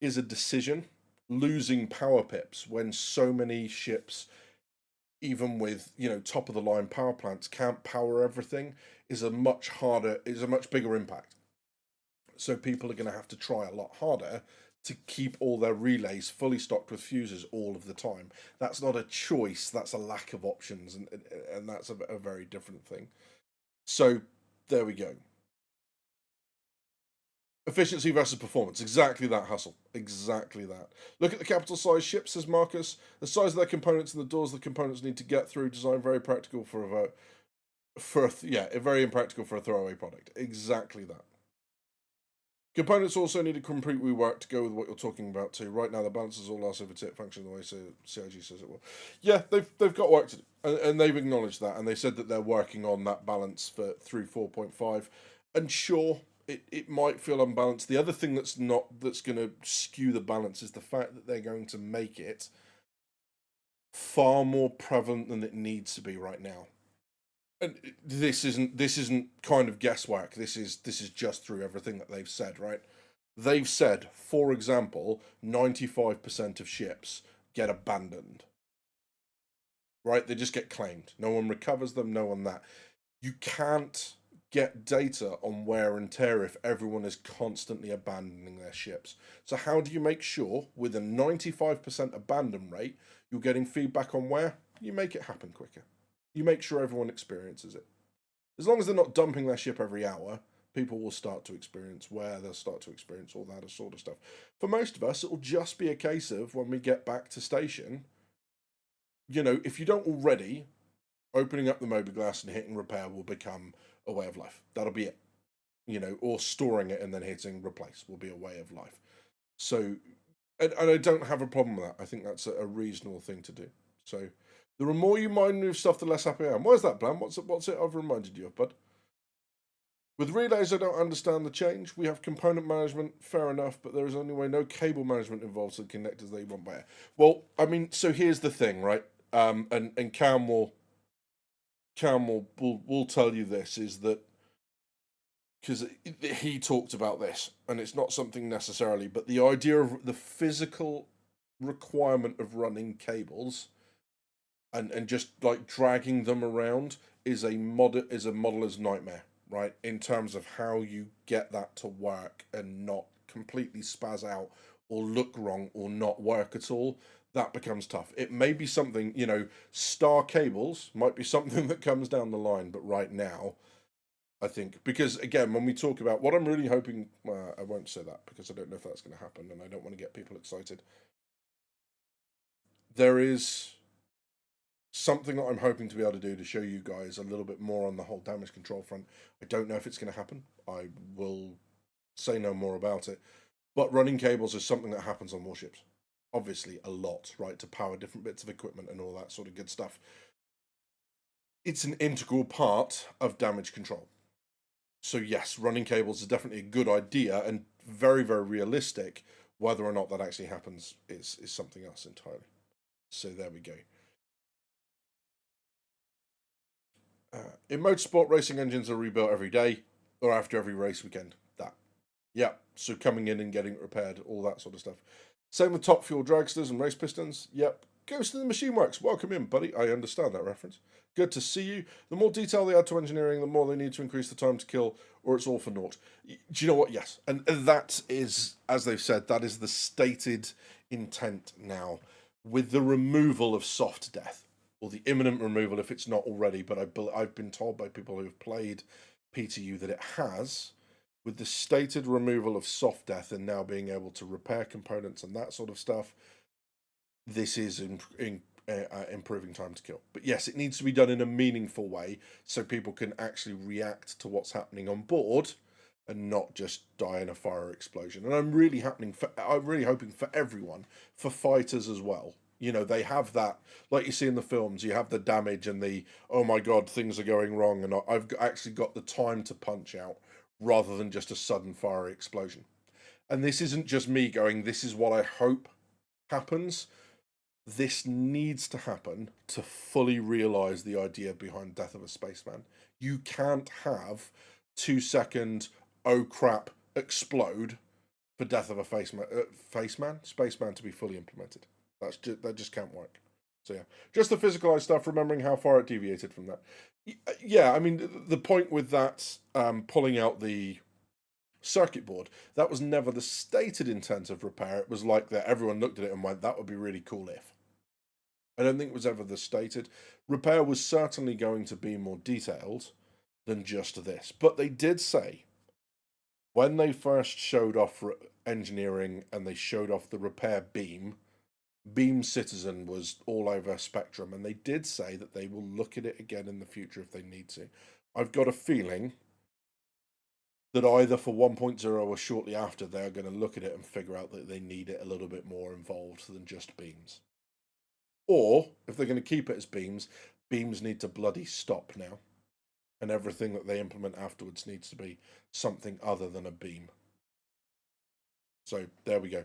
is a decision. Losing power pips when so many ships, even with, you know, top of the line power plants, can't power everything, is a much bigger impact. So people are going to have to try a lot harder to keep all their relays fully stocked with fuses all of the time. That's not a choice, that's a lack of options, and that's a very different thing. So there we go. Efficiency versus performance. Exactly that, Hustle. Exactly that. Look at the capital size ships, says Marcus. The size of their components and the doors the components need to get through. Design very practical very impractical for a throwaway product. Exactly that. Components also need a complete rework to go with what you're talking about too. Right now, the balances all last over tit function the way CIG says it will. Yeah, they've got work to do, and they've acknowledged that, and they said that they're working on that balance for through 4.5. And sure, it might feel unbalanced. The other thing that's going to skew the balance is the fact that they're going to make it far more prevalent than it needs to be right now. And this isn't kind of guesswork. This is just through everything that they've said, right? They've said, for example, 95% of ships get abandoned. Right? They just get claimed. No one recovers them, no one that. You can't get data on wear and tear if everyone is constantly abandoning their ships. So how do you make sure with a 95% abandon rate you're getting feedback on wear? You make it happen quicker. You make sure everyone experiences it. As long as they're not dumping their ship every hour, people will start to experience wear, they'll start to experience all that sort of stuff. For most of us, it'll just be a case of when we get back to station, if you don't already, opening up the mobiGlas and hitting repair will become a way of life. That'll be it. Or storing it and then hitting replace will be a way of life. So, and I don't have a problem with that. I think that's a reasonable thing to do. So, the more you mind move stuff, the less happy I am. Where's that, Blam? What's it I've reminded you of, bud? With relays, I don't understand the change. We have component management, fair enough, but there is anyway no cable management involved, so the connectors they want by air. Well, I mean, so here's the thing, right? And Cam will tell you this is that because he talked about this, and it's not something necessarily, but the idea of the physical requirement of running cables and just like dragging them around is a modeler's nightmare, right? In terms of how you get that to work and not completely spaz out or look wrong or not work at all. That becomes tough. It may be something, star cables might be something that comes down the line, but right now, I think, because again, when we talk about what I'm really hoping, I won't say that because I don't know if that's going to happen and I don't want to get people excited. There is something that I'm hoping to be able to do to show you guys a little bit more on the whole damage control front. I don't know if it's going to happen. I will say no more about it. But running cables is something that happens on warships. Obviously, a lot, right? To power different bits of equipment and all that sort of good stuff. It's an integral part of damage control. So, yes, running cables is definitely a good idea and very, very realistic. Whether or not that actually happens is something else entirely. So, there we go. In motorsport, racing engines are rebuilt every day or after every race weekend. That. Yeah. So coming in and getting it repaired, all that sort of stuff. Same with top fuel dragsters and race pistons. Yep. Goes to the machine works. Welcome in, buddy. I understand that reference. Good to see you. The more detail they add to engineering, the more they need to increase the time to kill, or it's all for naught. Do you know what? Yes. And that is, as they've said, that is the stated intent now with the removal of soft death or the imminent removal if it's not already, but I've been told by people who have played PTU that it has, with the stated removal of soft death and now being able to repair components and that sort of stuff. This is improving time to kill. But yes, it needs to be done in a meaningful way so people can actually react to what's happening on board and not just die in a fire explosion. And I'm really hoping for everyone, for fighters as well. They have that, like you see in the films, you have the damage and the, oh my God, things are going wrong. And I've actually got the time to punch out rather than just a sudden fiery explosion. And this isn't just me going, this is what I hope happens. This needs to happen to fully realise the idea behind Death of a Spaceman. You can't have 2-second, oh crap, explode for Death of a Spaceman to be fully implemented. That just can't work. So yeah, just the physicalized stuff. Remembering how far it deviated from that. Yeah, I mean the point with that pulling out the circuit board, that was never the stated intent of repair. It was like that everyone looked at it and went, that would be really cool if. I don't think it was ever the stated. Repair was certainly going to be more detailed than just this. But they did say, when they first showed off engineering and they showed off the repair beam Citizen was all over Spectrum, and they did say that they will look at it again in the future if they need to. I've got a feeling that either for 1.0 or shortly after, they're going to look at it and figure out that they need it a little bit more involved than just beams. Or if they're going to keep it as beams, beams need to bloody stop now. And everything that they implement afterwards needs to be something other than a beam. So there we go.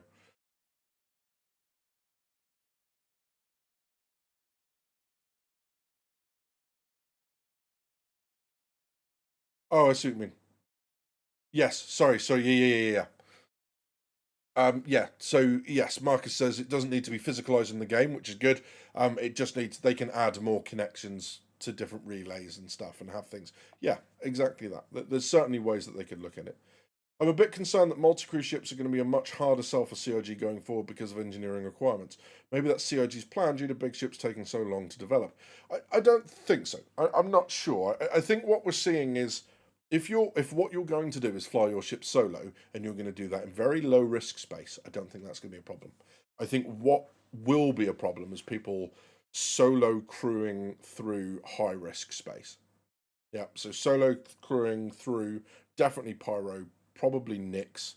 Oh, I see what you mean. Yes, sorry, yeah. Yeah, so yes, Marcus says it doesn't need to be physicalized in the game, which is good. It just needs, they can add more connections to different relays and stuff and have things. Yeah, exactly that. There's certainly ways that they could look at it. I'm a bit concerned that multi-crew ships are going to be a much harder sell for CIG going forward because of engineering requirements. Maybe that's CIG's plan due to big ships taking so long to develop. I don't think so. I'm not sure. I think what we're seeing is if what you're going to do is fly your ship solo and you're going to do that in very low risk space, I don't think that's going to be a problem. I think what will be a problem is people solo crewing through high risk space. Yeah, so solo crewing through definitely pyro, probably Nix.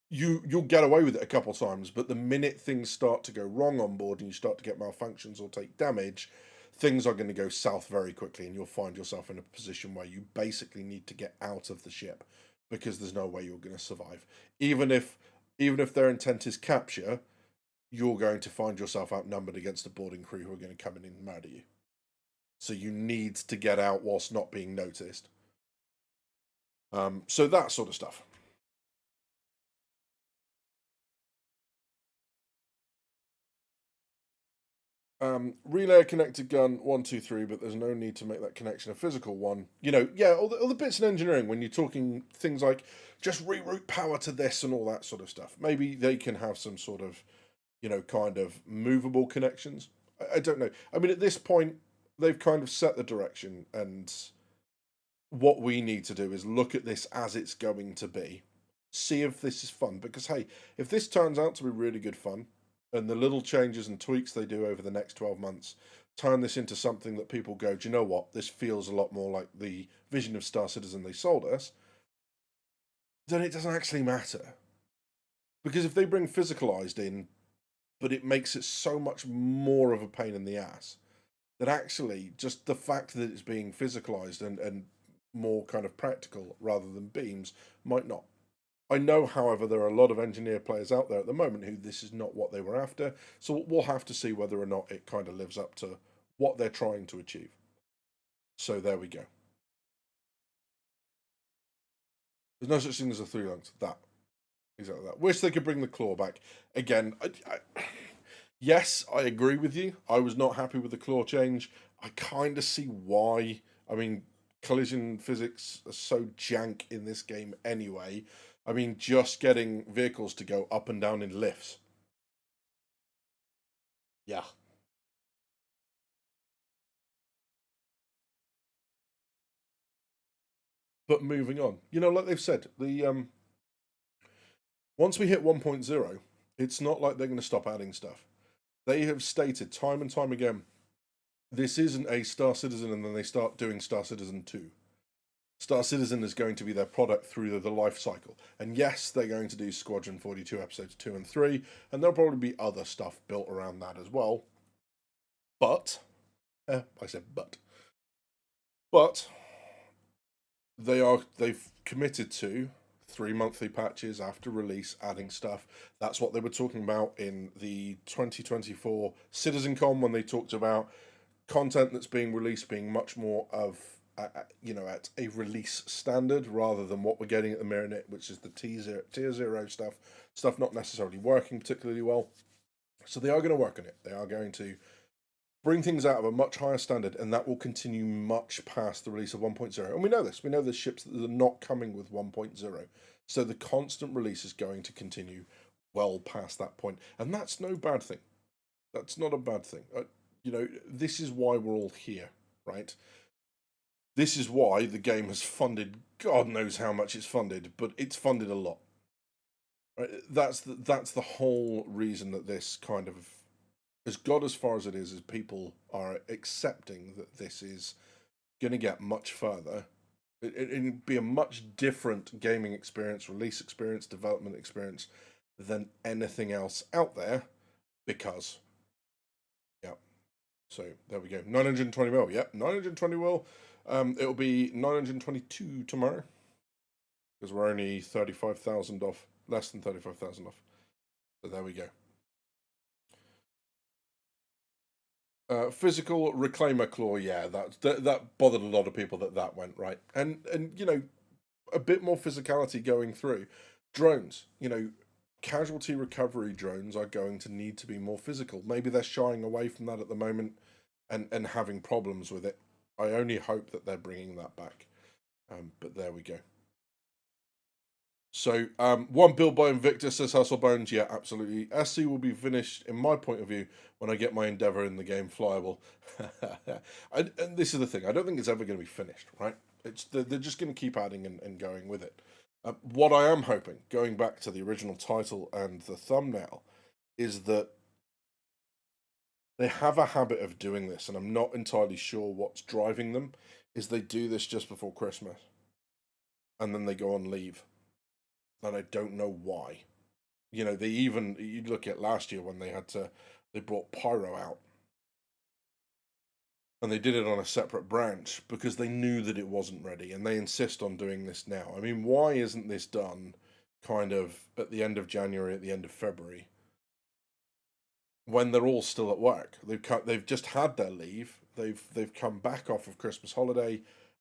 You'll get away with it a couple times, but the minute things start to go wrong on board and you start to get malfunctions or take damage, things are going to go south very quickly, and you'll find yourself in a position where you basically need to get out of the ship because there's no way you're going to survive. Even if their intent is capture, you're going to find yourself outnumbered against a boarding crew who are going to come in and murder you. So you need to get out whilst not being noticed. So that sort of stuff. Relay connected gun 1, 2, 3, but there's no need to make that connection a physical one. Yeah, all the bits in engineering when you're talking things like just reroute power to this and all that sort of stuff. Maybe they can have some sort of, kind of movable connections. I don't know. I mean, at this point, they've kind of set the direction, and what we need to do is look at this as it's going to be, see if this is fun. Because hey, if this turns out to be really good fun, and the little changes and tweaks they do over the next 12 months turn this into something that people go, do you know what? This feels a lot more like the vision of Star Citizen they sold us, then it doesn't actually matter. Because if they bring physicalized in, but it makes it so much more of a pain in the ass, that actually just the fact that it's being physicalized and more kind of practical rather than beams might not. I know, however, there are a lot of engineer players out there at the moment who this is not what they were after. So we'll have to see whether or not it kind of lives up to what they're trying to achieve. So there we go. There's no such thing as a 3 length. That. Exactly that. Wish they could bring the claw back. Again, yes, I agree with you. I was not happy with the claw change. I kind of see why. I mean, collision physics are so jank in this game anyway. I mean, just getting vehicles to go up and down in lifts. Yeah. But moving on, like they've said, the once we hit 1.0, it's not like they're going to stop adding stuff. They have stated time and time again, this isn't a Star Citizen and then they start doing Star Citizen 2. Star Citizen is going to be their product through the life cycle. And yes, they're going to do Squadron 42 episodes 2 and 3, and there'll probably be other stuff built around that as well. But, I said but they've committed to 3 monthly patches after release, adding stuff. That's what they were talking about in the 2024 CitizenCon when they talked about content that's being released being much more of at a release standard rather than what we're getting at the minute, which is the tier zero stuff not necessarily working particularly well. So they are going to work on it. They are going to bring things out of a much higher standard, and that will continue much past the release of 1.0. And we know this. We know there's ships that are not coming with 1.0. So the constant release is going to continue well past that point. And that's no bad thing. That's not a bad thing. This is why we're all here, right? This is why the game has funded, God knows how much it's funded, but it's funded a lot. Right? That's the whole reason that this kind of has got as far as it is people are accepting that this is going to get much further It'd be a much different gaming experience, release experience, development experience than anything else out there because, yeah. So there we go. 920 mil. Yep, 920 mil. It'll be 922 tomorrow because we're only 35,000 off, less than 35,000 off. So there we go. Physical reclaimer claw, yeah, that bothered a lot of people that went right, and a bit more physicality going through. Drones, casualty recovery drones are going to need to be more physical. Maybe they're shying away from that at the moment, and having problems with it. I only hope that they're bringing that back. But there we go. So, one build by Invictus says Hustle Bones. Yeah, absolutely. SC will be finished, in my point of view, when I get my Endeavour in the game flyable. And this is the thing. I don't think it's ever going to be finished, right? They're just going to keep adding and going with it. What I am hoping, going back to the original title and the thumbnail, is that they have a habit of doing this, and I'm not entirely sure what's driving them, is they do this just before Christmas. And then they go on leave. And I don't know why. You look at last year when they brought Pyro out. And they did it on a separate branch because they knew that it wasn't ready, and they insist on doing this now. I mean, why isn't this done kind of at the end of January, at the end of February, when they're all still at work? They've just had their leave. They've come back off of Christmas holiday,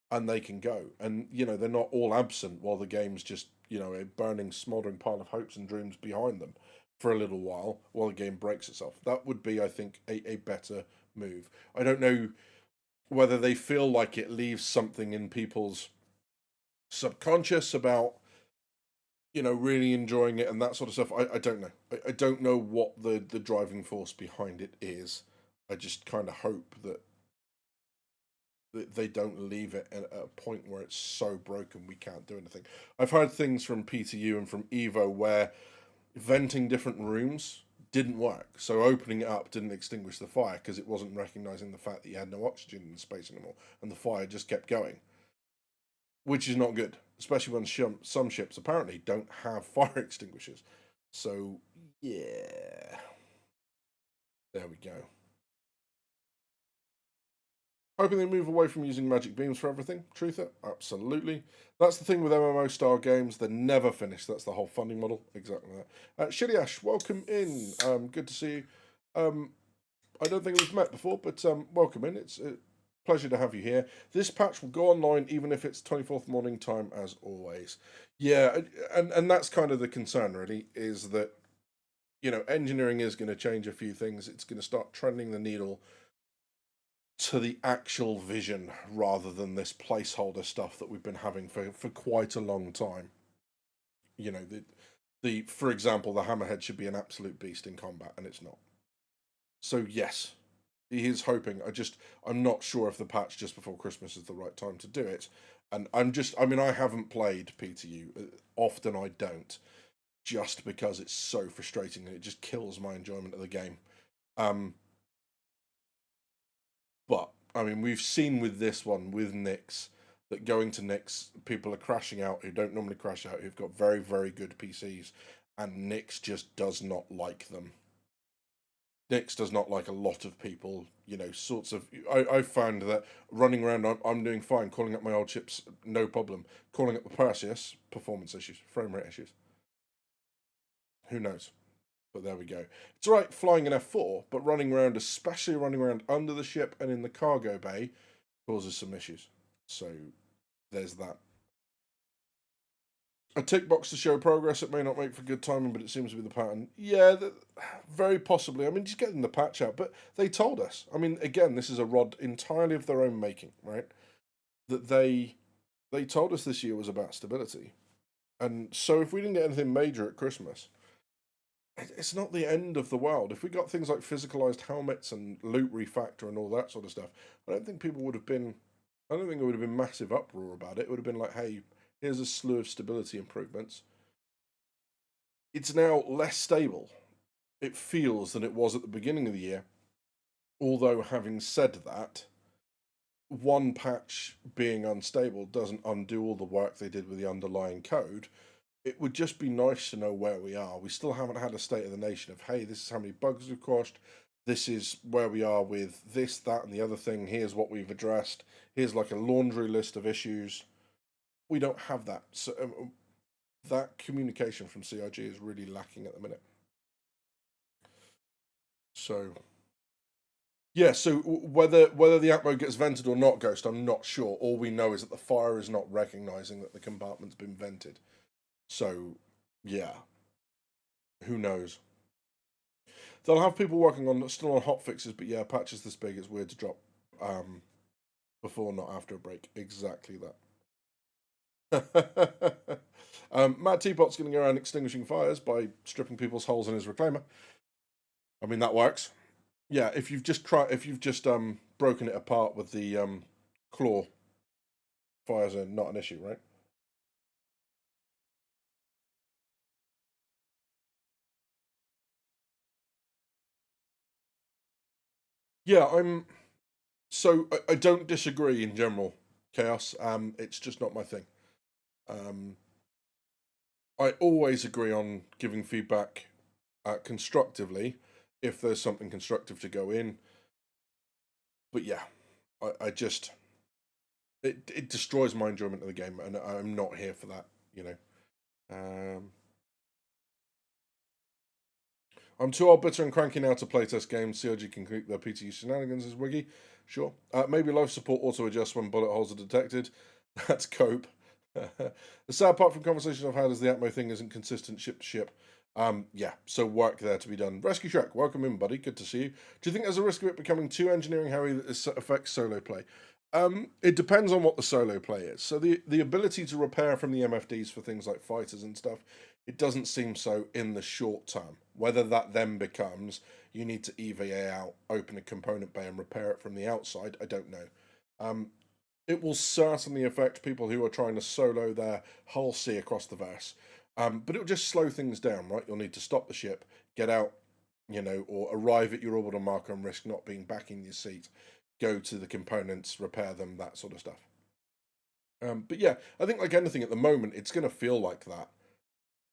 and they can go. And they're not all absent while the game's just a burning, smoldering pile of hopes and dreams behind them for a little while the game breaks itself. That would be, I think, a better move. I don't know whether they feel like it leaves something in people's subconscious about really enjoying it and that sort of stuff. I don't know. I don't know what the driving force behind it is. I just kind of hope that they don't leave it at a point where it's so broken we can't do anything. I've heard things from PTU and from Evo where venting different rooms didn't work. So opening it up didn't extinguish the fire because it wasn't recognizing the fact that you had no oxygen in the space anymore, and the fire just kept going, which is not good, especially when some ships apparently don't have fire extinguishers. So yeah, there we go. Hoping they move away from using magic beams for everything. Truther, absolutely. That's the thing with MMO style games, they're never finished. That's the whole funding model. Exactly that. Shitty Ash, welcome in. Good to see you. I don't think we've met before, but welcome in. It's a pleasure to have you here. This patch will go online even if it's 24th morning time, as always. Yeah, and that's kind of the concern, really, is that, engineering is going to change a few things. It's going to start trending the needle to the actual vision rather than this placeholder stuff that we've been having for quite a long time. The for example, the hammerhead should be an absolute beast in combat, and it's not. So yes, he is hoping. I'm not sure if the patch just before Christmas is the right time to do it. And I haven't played PTU. Often I don't, just because it's so frustrating and it just kills my enjoyment of the game. But we've seen with this one with Nyx that going to Nyx, people are crashing out who don't normally crash out, who've got very, very good PCs, and Nyx just does not like them. Nyx does not like a lot of people, sorts of. I found that running around, I'm doing fine, calling up my old chips, no problem. Calling up the Perseus, performance issues, frame rate issues. Who knows? But there we go. It's all right flying an F4, but running around, especially running around under the ship and in the cargo bay, causes some issues. So there's that. A tick box to show progress. It may not make for good timing, but it seems to be the pattern. Yeah, very possibly. Just getting the patch out. But they told us. Again, this is a rod entirely of their own making, right? That they told us this year was about stability. And so if we didn't get anything major at Christmas, it's not the end of the world. If we got things like physicalized helmets and loot refactor and all that sort of stuff, I don't think people would have been. I don't think it would have been massive uproar about it. It would have been like, hey, here's a slew of stability improvements. It's now less stable, it feels, than it was at the beginning of the year. Although, having said that, one patch being unstable doesn't undo all the work they did with the underlying code. It would just be nice to know where we are. We still haven't had a state of the nation of, hey, this is how many bugs we've quashed. This is where we are with this, that, and the other thing. Here's what we've addressed. Here's like a laundry list of issues. We don't have that. So that communication from CIG is really lacking at the minute. So yeah, so whether the Atmo gets vented or not, Ghost, I'm not sure. All we know is that the fire is not recognizing that the compartment's been vented. So yeah, who knows? They'll have people working on still on hot fixes, but yeah, patches this big, it's weird to drop before, not after a break. Exactly that. Matt Teapot's going to go around extinguishing fires by stripping people's holes in his reclaimer. I mean, that works. Yeah, if you've just broken it apart with the claw, fires are not an issue, right? Yeah, I don't disagree in general, Chaos. It's just not my thing. Um, I always agree on giving feedback constructively if there's something constructive to go in. But yeah, I just it destroys my enjoyment of the game, and I'm not here for that. You know, I'm too old, bitter, and cranky now to playtest games. CRG can keep their PTU shenanigans as Wiggy. Sure. Maybe life support auto adjusts when bullet holes are detected. That's cope. The sad part from conversations I've had is the Atmo thing isn't consistent ship to ship. Yeah, so work there to be done. Rescue Shrek, welcome in, buddy. Good to see you. Do you think there's a risk of it becoming too engineering heavy that this affects solo play? It depends on what the solo play is. So the ability to repair from the MFDs for things like fighters and stuff, it doesn't seem so in the short term. Whether that then becomes you need to EVA out, open a component bay and repair it from the outside, I don't know. It will certainly affect people who are trying to solo their hull C across the verse. But it'll just slow things down, right? You'll need to stop the ship, get out, or arrive at your orbital marker and risk not being back in your seat, go to the components, repair them, that sort of stuff. But yeah, I think like anything at the moment, it's going to feel like that.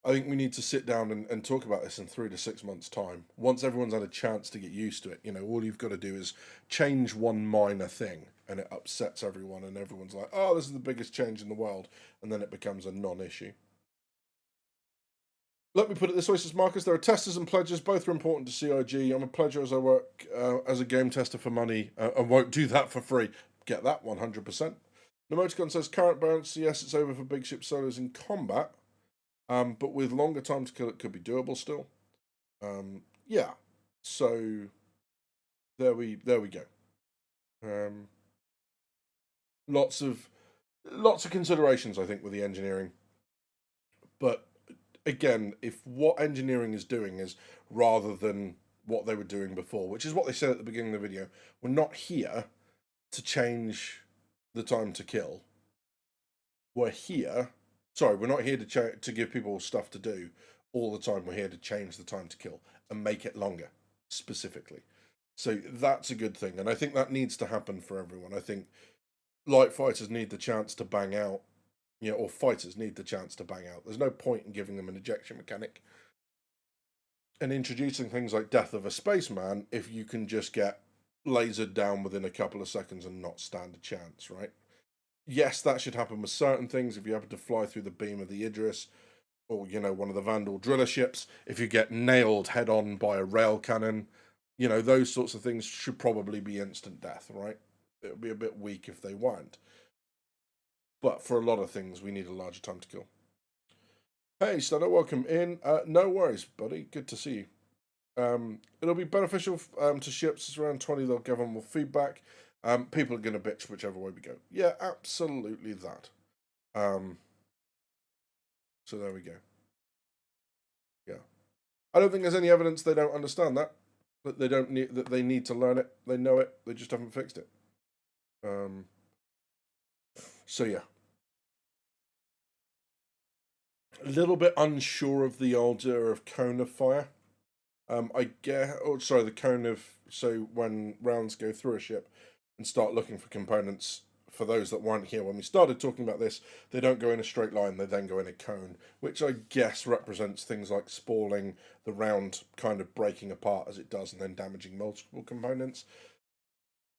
I think we need to sit down and talk about this in 3 to 6 months' time. Once everyone's had a chance to get used to it, all you've got to do is change one minor thing and it upsets everyone, and everyone's like, oh, this is the biggest change in the world. And then it becomes a non issue. Let me put it this way, says Marcus. There are testers and pledges. Both are important to CIG. I'm a pledger as I work as a game tester for money. I won't do that for free. Get that 100%. Nemoticon says current balance, yes, it's over for big ship solos in combat. But with longer time to kill, it could be doable still. Yeah. So there we go. Lots of considerations, I think, with the engineering. But again, if what engineering is doing is rather than what they were doing before, which is what they said at the beginning of the video, we're not here to change the time to kill. We're here. Sorry, we're not here to give people stuff to do all the time. We're here to change the time to kill and make it longer, specifically. So that's a good thing, and I think that needs to happen for everyone. I think light fighters need the chance to bang out, or fighters need the chance to bang out. There's no point in giving them an ejection mechanic and introducing things like Death of a Spaceman if you can just get lasered down within a couple of seconds and not stand a chance, right? Yes, that should happen with certain things. If you happen to fly through the beam of the Idris, or one of the Vandal driller ships, if you get nailed head on by a rail cannon, those sorts of things should probably be instant death, right? It would be a bit weak if they weren't. But for a lot of things, we need a larger time to kill. Hey, Stunner, welcome in. No worries, buddy. Good to see you. It'll be beneficial to ships. It's around 20. They'll give them more feedback. People are going to bitch whichever way we go. Yeah, absolutely that. So there we go. Yeah, I don't think there's any evidence they don't understand that they don't need that they need to learn it. They know it. They just haven't fixed it. So yeah, a little bit unsure of the idea of cone of fire. I get. Oh, sorry, the cone of, so when rounds go through a ship, and start looking for components. For those that weren't here when we started talking about this, they don't go in a straight line, they then go in a cone, which I guess represents things like spalling, the round kind of breaking apart as it does and then damaging multiple components.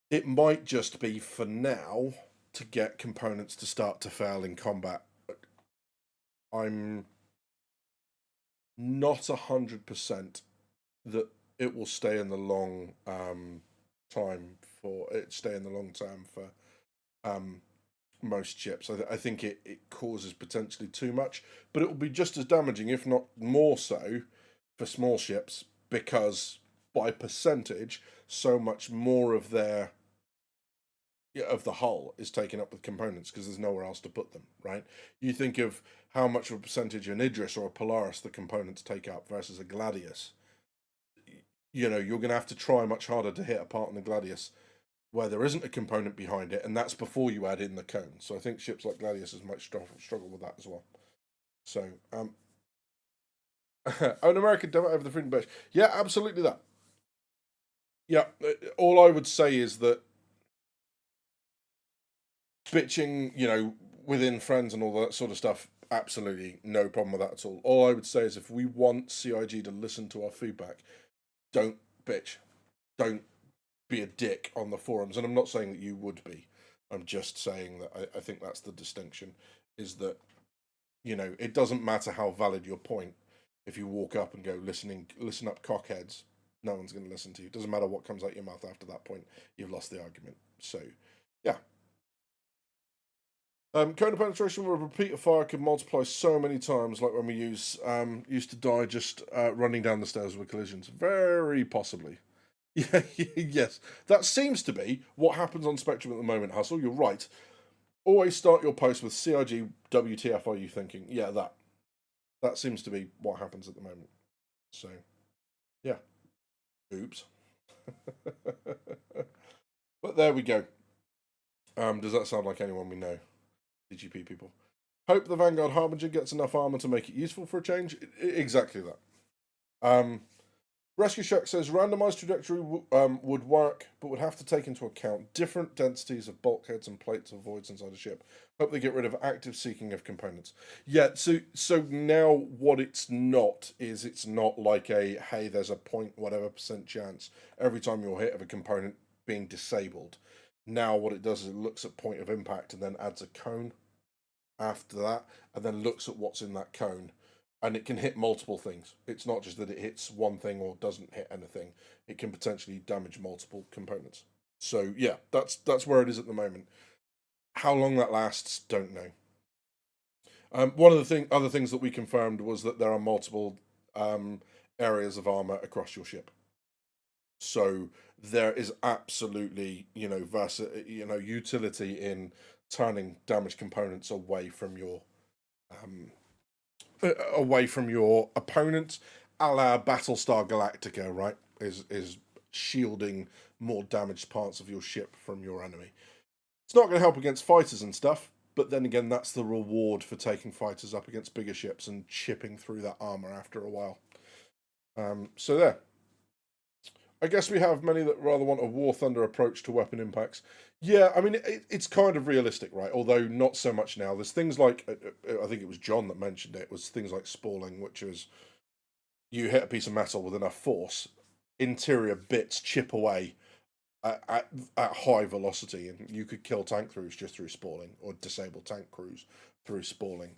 It might just be for now to get components to start to fail in combat. I'm not 100% that it will stay in the long term for most ships. I think it causes potentially too much, but it will be just as damaging, if not more so, for small ships, because by percentage, so much more of their of the hull is taken up with components because there's nowhere else to put them, right? You think of how much of a percentage an Idris or a Polaris the components take up versus a Gladius. You're going to have to try much harder to hit a part in the Gladius where there isn't a component behind it, and that's before you add in the cone. So I think ships like Gladiuses might struggle with that as well. So, an American demo over the Freedom Badge. Yeah, absolutely that. Yeah, all I would say is that bitching, within friends and all that sort of stuff, absolutely no problem with that at all. All I would say is if we want CIG to listen to our feedback, don't bitch. Don't be a dick on the forums. And I'm not saying that you would be. I'm just saying that I think that's the distinction, is that, it doesn't matter how valid your point. If you walk up and go, listen up, cockheads, no one's going to listen to you. It doesn't matter what comes out your mouth after that point. You've lost the argument. So, yeah. Cone of penetration with a repeater fire could multiply so many times, like when we used to die just running down the stairs with collisions. Very possibly. Yeah, yes. That seems to be what happens on Spectrum at the moment, Hustle. You're right. Always start your post with CIG WTF are you thinking? Yeah, that. That seems to be what happens at the moment. So, yeah. Oops. But there we go. Does that sound like anyone we know? DGP people. Hope the Vanguard Harbinger gets enough armor to make it useful for a change. Exactly that. Rescue Shack says randomized trajectory would work, but would have to take into account different densities of bulkheads and plates of voids inside a ship. Hope they get rid of active seeking of components. Yeah, so now what it's not is it's not like a hey, there's a point whatever percent chance every time you're hit of a component being disabled. Now what it does is it looks at point of impact and then adds a cone after that, and then looks at what's in that cone, and it can hit multiple things. It's not just that it hits one thing or doesn't hit anything. It can potentially damage multiple components. So yeah, that's where it is at the moment. How long that lasts, don't know. One of the other things that we confirmed was that there are multiple areas of armor across your ship. So there is absolutely, utility in turning damaged components away from your opponent, a la Battlestar Galactica, right? Is shielding more damaged parts of your ship from your enemy. It's not going to help against fighters and stuff, but then again, that's the reward for taking fighters up against bigger ships and chipping through that armor after a while. So there. I guess we have many that rather want a War Thunder approach to weapon impacts. Yeah, I mean, it's kind of realistic, right? Although not so much now. There's things like, I think it was John that mentioned it, was things like spalling, which is you hit a piece of metal with enough force, interior bits chip away at high velocity, and you could kill tank crews just through spalling, or disable tank crews through spalling,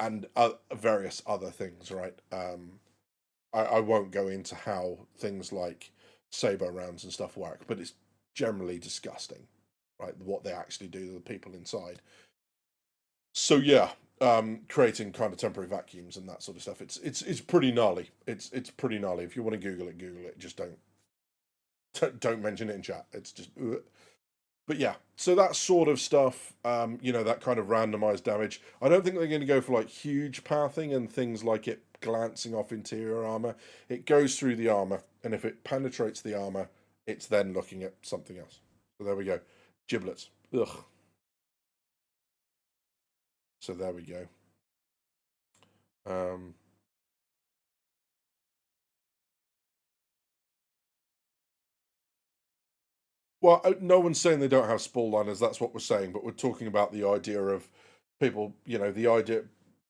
and various other things, right? I won't go into how things like saber rounds and stuff work, but it's generally disgusting, right? What they actually do to the people inside. So yeah, creating kind of temporary vacuums and that sort of stuff. It's pretty gnarly. It's pretty gnarly. If you want to Google it, Google it. Just don't mention it in chat. It's just. Ugh. But yeah, so that sort of stuff, that kind of randomized damage. I don't think they're going to go for like huge pathing and things like it glancing off interior armor. It goes through the armor, and if it penetrates the armor, it's then looking at something else. So there we go. Giblets. Ugh. So there we go. Um, Well, no one's saying they don't have spool liners. That's what we're saying, but we're talking about the idea of people. The idea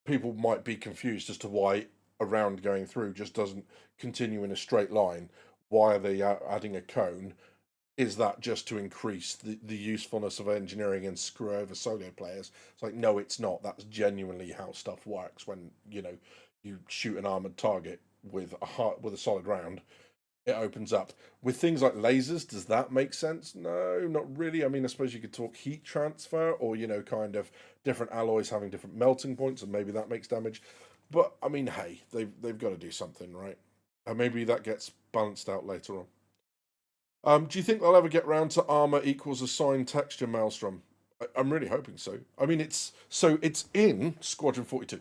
people might be confused as to why a round going through just doesn't continue in a straight line. Why are they adding a cone? Is that just to increase the usefulness of engineering and screw over solo players? It's like, no, it's not. That's genuinely how stuff works when you shoot an armored target with a solid round. It opens up. With things like lasers, does that make sense? No, not really. I mean, I suppose you could talk heat transfer, or kind of different alloys having different melting points, and maybe that makes damage. But I mean, hey, they've got to do something, right? And maybe that gets balanced out later on. Do you think they'll ever get round to armor equals assigned texture, Maelstrom? I'm really hoping so. I mean, it's in Squadron 42.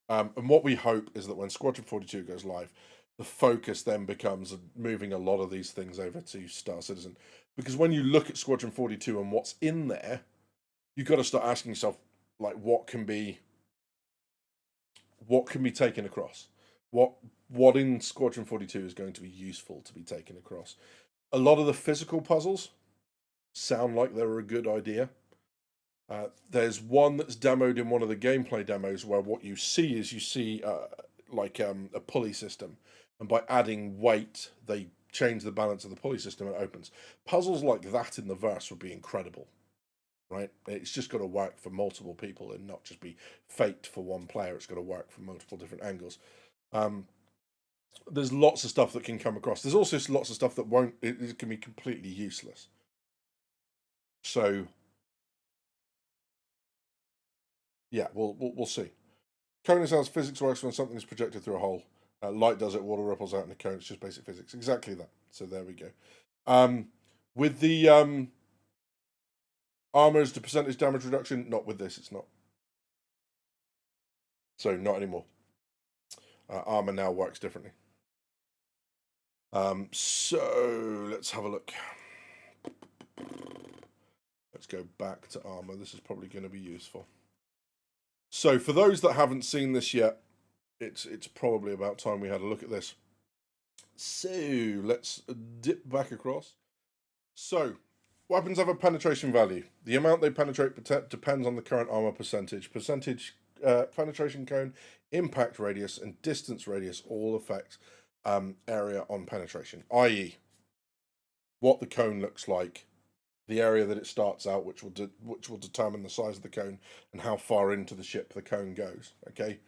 And what we hope is that when Squadron 42 goes live, the focus then becomes moving a lot of these things over to Star Citizen. Because when you look at Squadron 42 and what's in there, you've got to start asking yourself, like, what can be taken across? What in Squadron 42 is going to be useful to be taken across? A lot of the physical puzzles sound like they're a good idea. There's one that's demoed in one of the gameplay demos where what you see is a pulley system, and by adding weight, they change the balance of the pulley system and it opens. Puzzles like that in the verse would be incredible, right? It's just got to work for multiple people and not just be faked for one player. It's got to work from multiple different angles. There's lots of stuff that can come across. There's also lots of stuff that won't. It can be completely useless. So yeah, we'll see. Cone is how physics works when something is projected through a hole. Light does it, water ripples out in a cone. It's just basic physics. Exactly that. So there we go. With the armors, the percentage damage reduction, not with this, it's not. So not anymore. Armor now works differently. So let's have a look. Let's go back to armor. This is probably going to be useful. So for those that haven't seen this yet, it's probably about time we had a look at this. So let's dip back across. So weapons have a penetration value. The amount they penetrate depends on the current armor percentage. Penetration cone, impact radius, and distance radius all affect area on penetration, i.e., what the cone looks like, the area that it starts out, which will determine the size of the cone and how far into the ship the cone goes. Okay.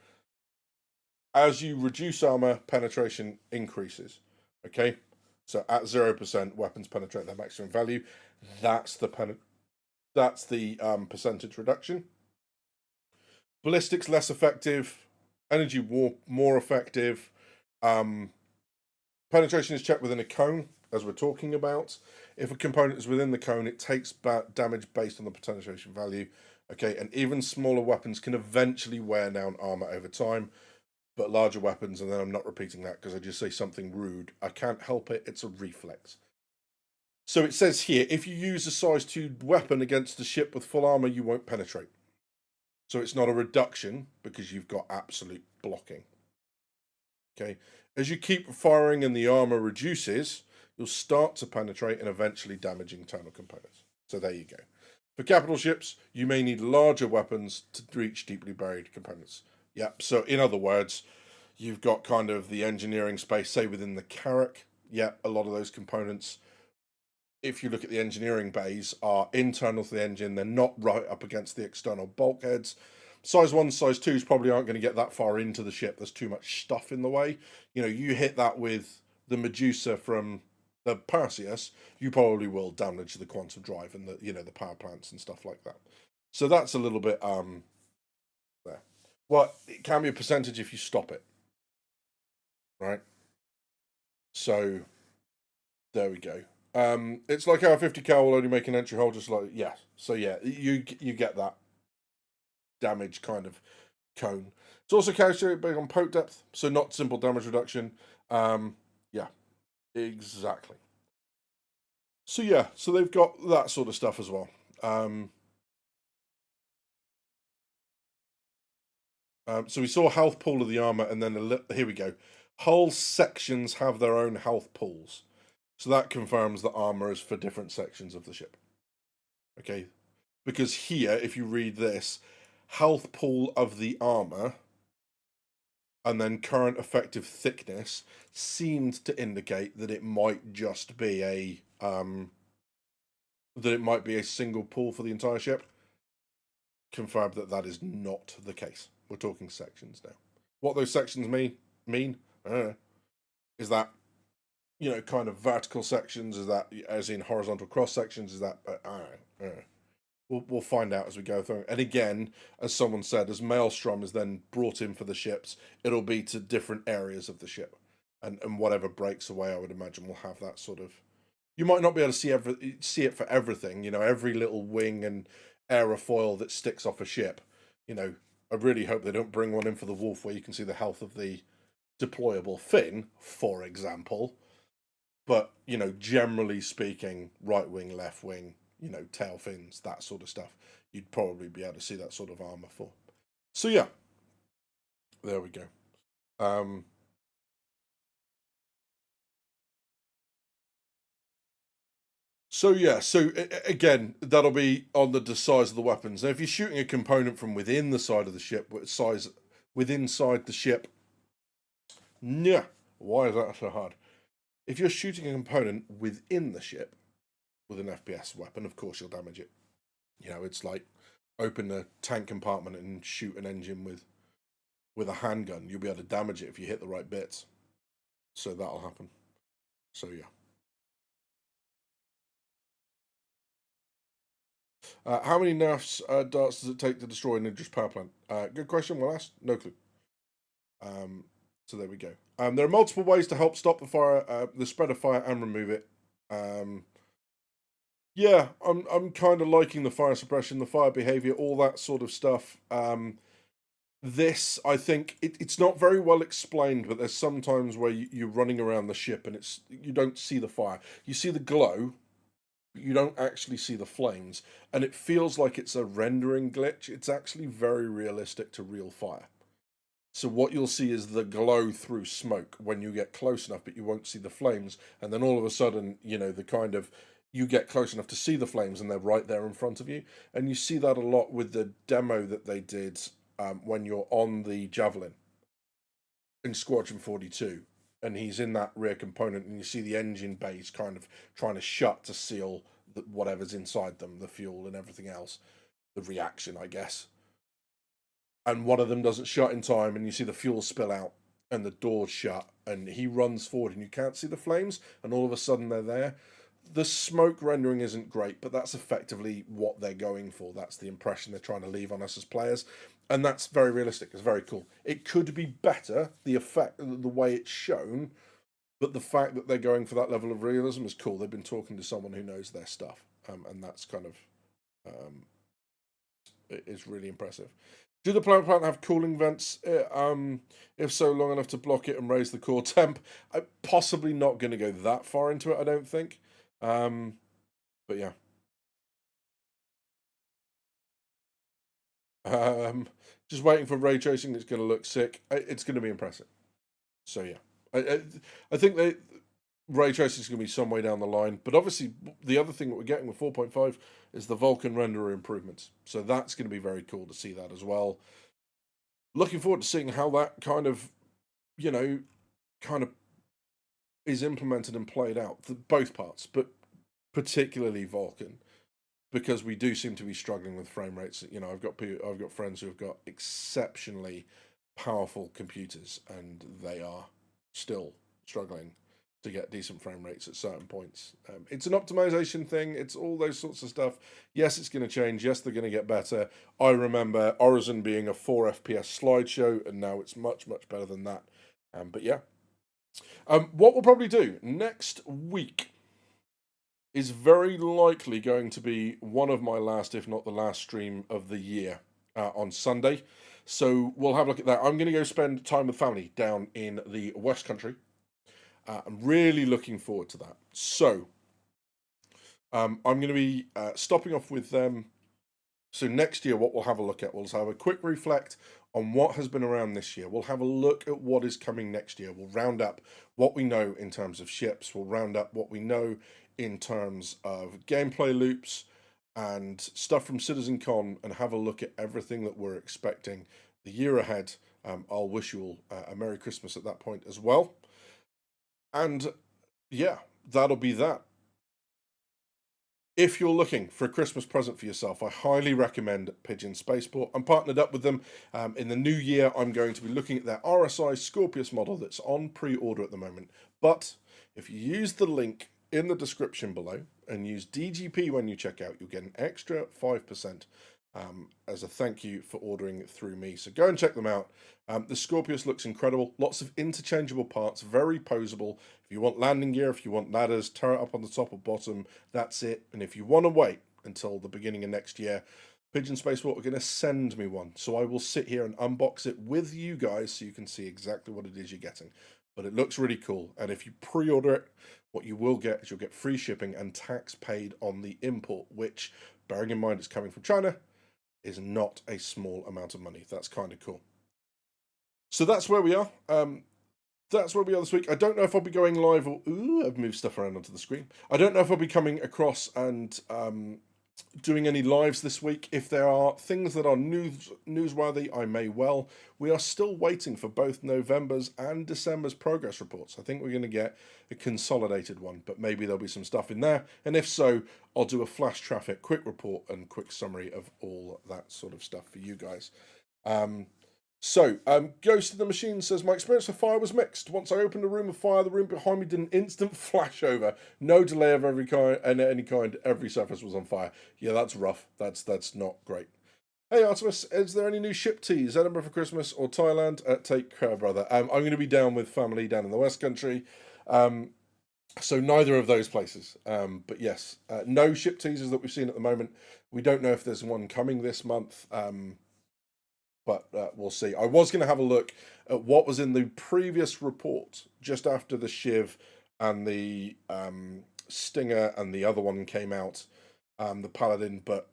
As you reduce armor, penetration increases. Okay. So at 0%, weapons penetrate their maximum value. That's the percentage reduction. Ballistics less effective. Energy war more effective. Penetration is checked within a cone, as we're talking about. If a component is within the cone, it takes damage based on the penetration value. Okay, and even smaller weapons can eventually wear down armor over time, but larger weapons, and then I'm not repeating that because I just say something rude. I can't help it, it's a reflex. So it says here, if you use a size 2 weapon against a ship with full armor, you won't penetrate. So it's not a reduction because you've got absolute blocking. Okay, as you keep firing and the armor reduces, you'll start to penetrate and eventually damage internal components. So there you go. For capital ships, you may need larger weapons to reach deeply buried components. Yep. So in other words, you've got kind of the engineering space, say within the Carrack. Yeah, a lot of those components, if you look at the engineering bays, are internal to the engine. They're not right up against the external bulkheads. Size 1, size 2s probably aren't going to get that far into the ship. There's too much stuff in the way. You hit that with the Medusa from the Perseus, you probably will damage the quantum drive and the power plants and stuff like that. So that's a little bit there. Well, it can be a percentage if you stop it, right? So there we go. It's like how a 50 cal will only make an entry hole, just like So yeah, you get that damage kind of cone. It's also calculated based on poke depth, so not simple damage reduction. Yeah, exactly. So yeah, so they've got that sort of stuff as well. So we saw health pool of the armor, and then here we go. Whole sections have their own health pools. So that confirms that armour is for different sections of the ship. Okay, because here, if you read this, health pool of the armour and then current effective thickness seemed to indicate that it might just be a single pool for the entire ship. Confirmed that that is not the case. We're talking sections now. What those sections mean is that, you know, kind of vertical sections, is that as in horizontal cross sections, is that We'll find out as we go through. And again, as someone said, as Maelstrom is then brought in for the ships, it'll be to different areas of the ship, and whatever breaks away, I would imagine, will have that sort of. You might not be able to see it for everything. You know, every little wing and aerofoil that sticks off a ship. You know, I really hope they don't bring one in for the Wolf where you can see the health of the deployable fin, for example. But you know, generally speaking, right wing, left wing, you know, tail fins, that sort of stuff, you'd probably be able to see that sort of armor for. So yeah, there we go. So yeah, so again, that'll be on the size of the weapons. Now, if you're shooting a component from within the side of the ship, size within inside the ship, yeah, why is that so hard? If you're shooting a component within the ship with an FPS weapon, of course you'll damage it. You know, it's like open a tank compartment and shoot an engine with a handgun. You'll be able to damage it if you hit the right bits. So that'll happen. So yeah. How many nerfs darts does it take to destroy an Idris power plant? Good question. Well asked. No clue. So there we go. There are multiple ways to help stop the fire, the spread of fire, and remove it. Yeah, I'm kind of liking the fire suppression, the fire behavior, all that sort of stuff. This, I think, it's not very well explained, but there's sometimes where you're running around the ship and you don't see the fire. You see the glow, but you don't actually see the flames, and it feels like it's a rendering glitch. It's actually very realistic to real fire. So what you'll see is the glow through smoke when you get close enough, but you won't see the flames. And then all of a sudden, you know, the kind of you get close enough to see the flames, and they're right there in front of you. And you see that a lot with the demo that they did when you're on the Javelin in Squadron 42, and he's in that rear component, and you see the engine bays kind of trying to shut to seal whatever's inside them, the fuel and everything else, the reaction, I guess. And one of them doesn't shut in time, and you see the fuel spill out, and the doors shut, and he runs forward, and you can't see the flames, and all of a sudden they're there. The smoke rendering isn't great, but that's effectively what they're going for. That's the impression they're trying to leave on us as players, and that's very realistic. It's very cool. It could be better, the effect, the way it's shown, but the fact that they're going for that level of realism is cool. They've been talking to someone who knows their stuff, and that's kind of it is really impressive. Do the power plant have cooling vents? If so, long enough to block it and raise the core temp? I'm possibly not going to go that far into it, I don't think. But yeah. Just waiting for ray tracing. It's going to look sick. It's going to be impressive. So yeah, I think ray tracing is going to be some way down the line. But obviously, the other thing that we're getting with 4.5 is the Vulkan renderer improvements. So that's going to be very cool to see that as well. Looking forward to seeing how that kind of, you know, kind of is implemented and played out. Both parts, but particularly Vulkan, because we do seem to be struggling with frame rates. You know, I've got friends who have got exceptionally powerful computers, and they are still struggling to get decent frame rates at certain points. It's an optimization thing. It's all those sorts of stuff. Yes, it's going to change. Yes, they're going to get better. I remember Horizon being a 4 FPS slideshow, and now it's much, much better than that. But yeah. What we'll probably do next week is very likely going to be one of my last, if not the last stream of the year on Sunday. So we'll have a look at that. I'm going to go spend time with family down in the West Country. I'm really looking forward to that. So I'm going to be stopping off with them So next year, what we'll have a look at, we'll have a quick reflect on what has been around this year. We'll have a look at what is coming next year. We'll round up what we know in terms of ships. We'll round up what we know in terms of gameplay loops and stuff from CitizenCon, and have a look at everything that we're expecting the year ahead. I'll wish you all a Merry Christmas at that point as well. And yeah, that'll be that. If you're looking for a Christmas present for yourself, I highly recommend Pigeon Spaceport. I'm partnered up with them. In the new year, I'm going to be looking at their RSI Scorpius model that's on pre-order at the moment. But if you use the link in the description below and use DGP when you check out, you'll get an extra 5% as a thank you for ordering through me. So go and check them out. The Scorpius looks incredible. Lots of interchangeable parts, very posable. If you want landing gear, if you want ladders, turret up on the top or bottom, that's it. And if you want to wait until the beginning of next year, Pigeon Spaceport are going to send me one. So I will sit here and unbox it with you guys so you can see exactly what it is you're getting. But it looks really cool. And if you pre-order it, what you will get is you'll get free shipping and tax paid on the import, which, bearing in mind it's coming from China, is not a small amount of money. That's kind of cool. So that's where we are. That's where we are this week. I don't know if I'll be going live or... Ooh, I've moved stuff around onto the screen. I don't know if I'll be coming across and doing any lives this week. If there are things that are newsworthy, I may well. We are still waiting for both November's and December's progress reports. I think we're going to get a consolidated one, but maybe there'll be some stuff in there. And if so, I'll do a flash traffic, quick report and quick summary of all that sort of stuff for you guys. Ghost of the Machine says, my experience with fire was mixed. Once I opened a room of fire, the room behind me did an instant flash over. No delay of any kind. Every surface was on fire. Yeah, that's rough. That's not great. Hey, Artemis, is there any new ship teas? Edinburgh for Christmas or Thailand? Take care, brother. I'm going to be down with family down in the West Country. So neither of those places. But yes, no ship teasers that we've seen at the moment. We don't know if there's one coming this month. But we'll see. I was going to have a look at what was in the previous report just after the Shiv and the Stinger and the other one came out, the Paladin, but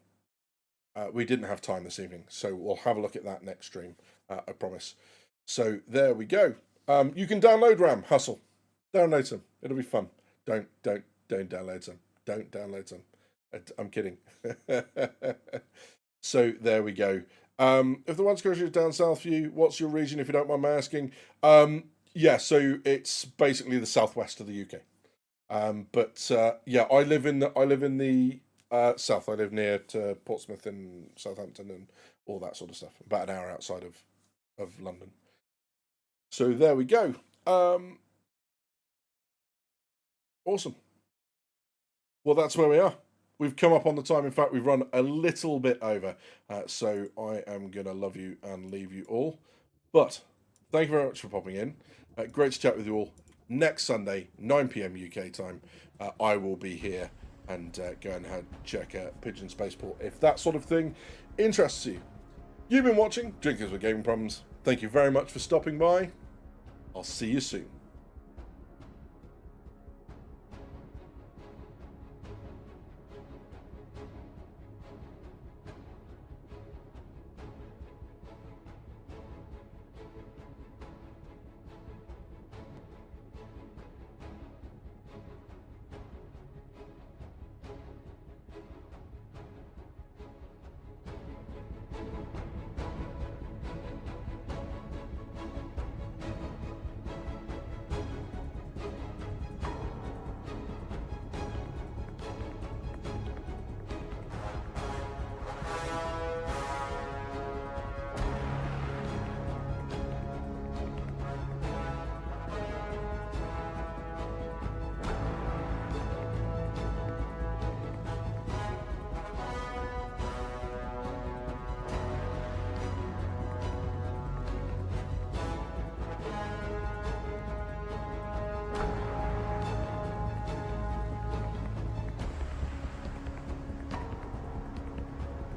we didn't have time this evening. So we'll have a look at that next stream, I promise. So there we go. You can download RAM, hustle. Download some. It'll be fun. Don't download some. Don't download some. I'm kidding. So there we go. If the one Scotia is down south for you, what's your region, if you don't mind my asking? Yeah, so it's basically the southwest of the UK. Yeah, I live in the south. I live near to Portsmouth and Southampton and all that sort of stuff. About an hour outside of London. So there we go. Awesome. Well, that's where we are. We've come up on the time. In fact, we've run a little bit over. So I am going to love you and leave you all. But thank you very much for popping in. Great to chat with you all. Next Sunday, 9 p.m. UK time, I will be here and go and check out Pigeon Spaceport if that sort of thing interests you. You've been watching Drinkers with Gaming Problems. Thank you very much for stopping by. I'll see you soon.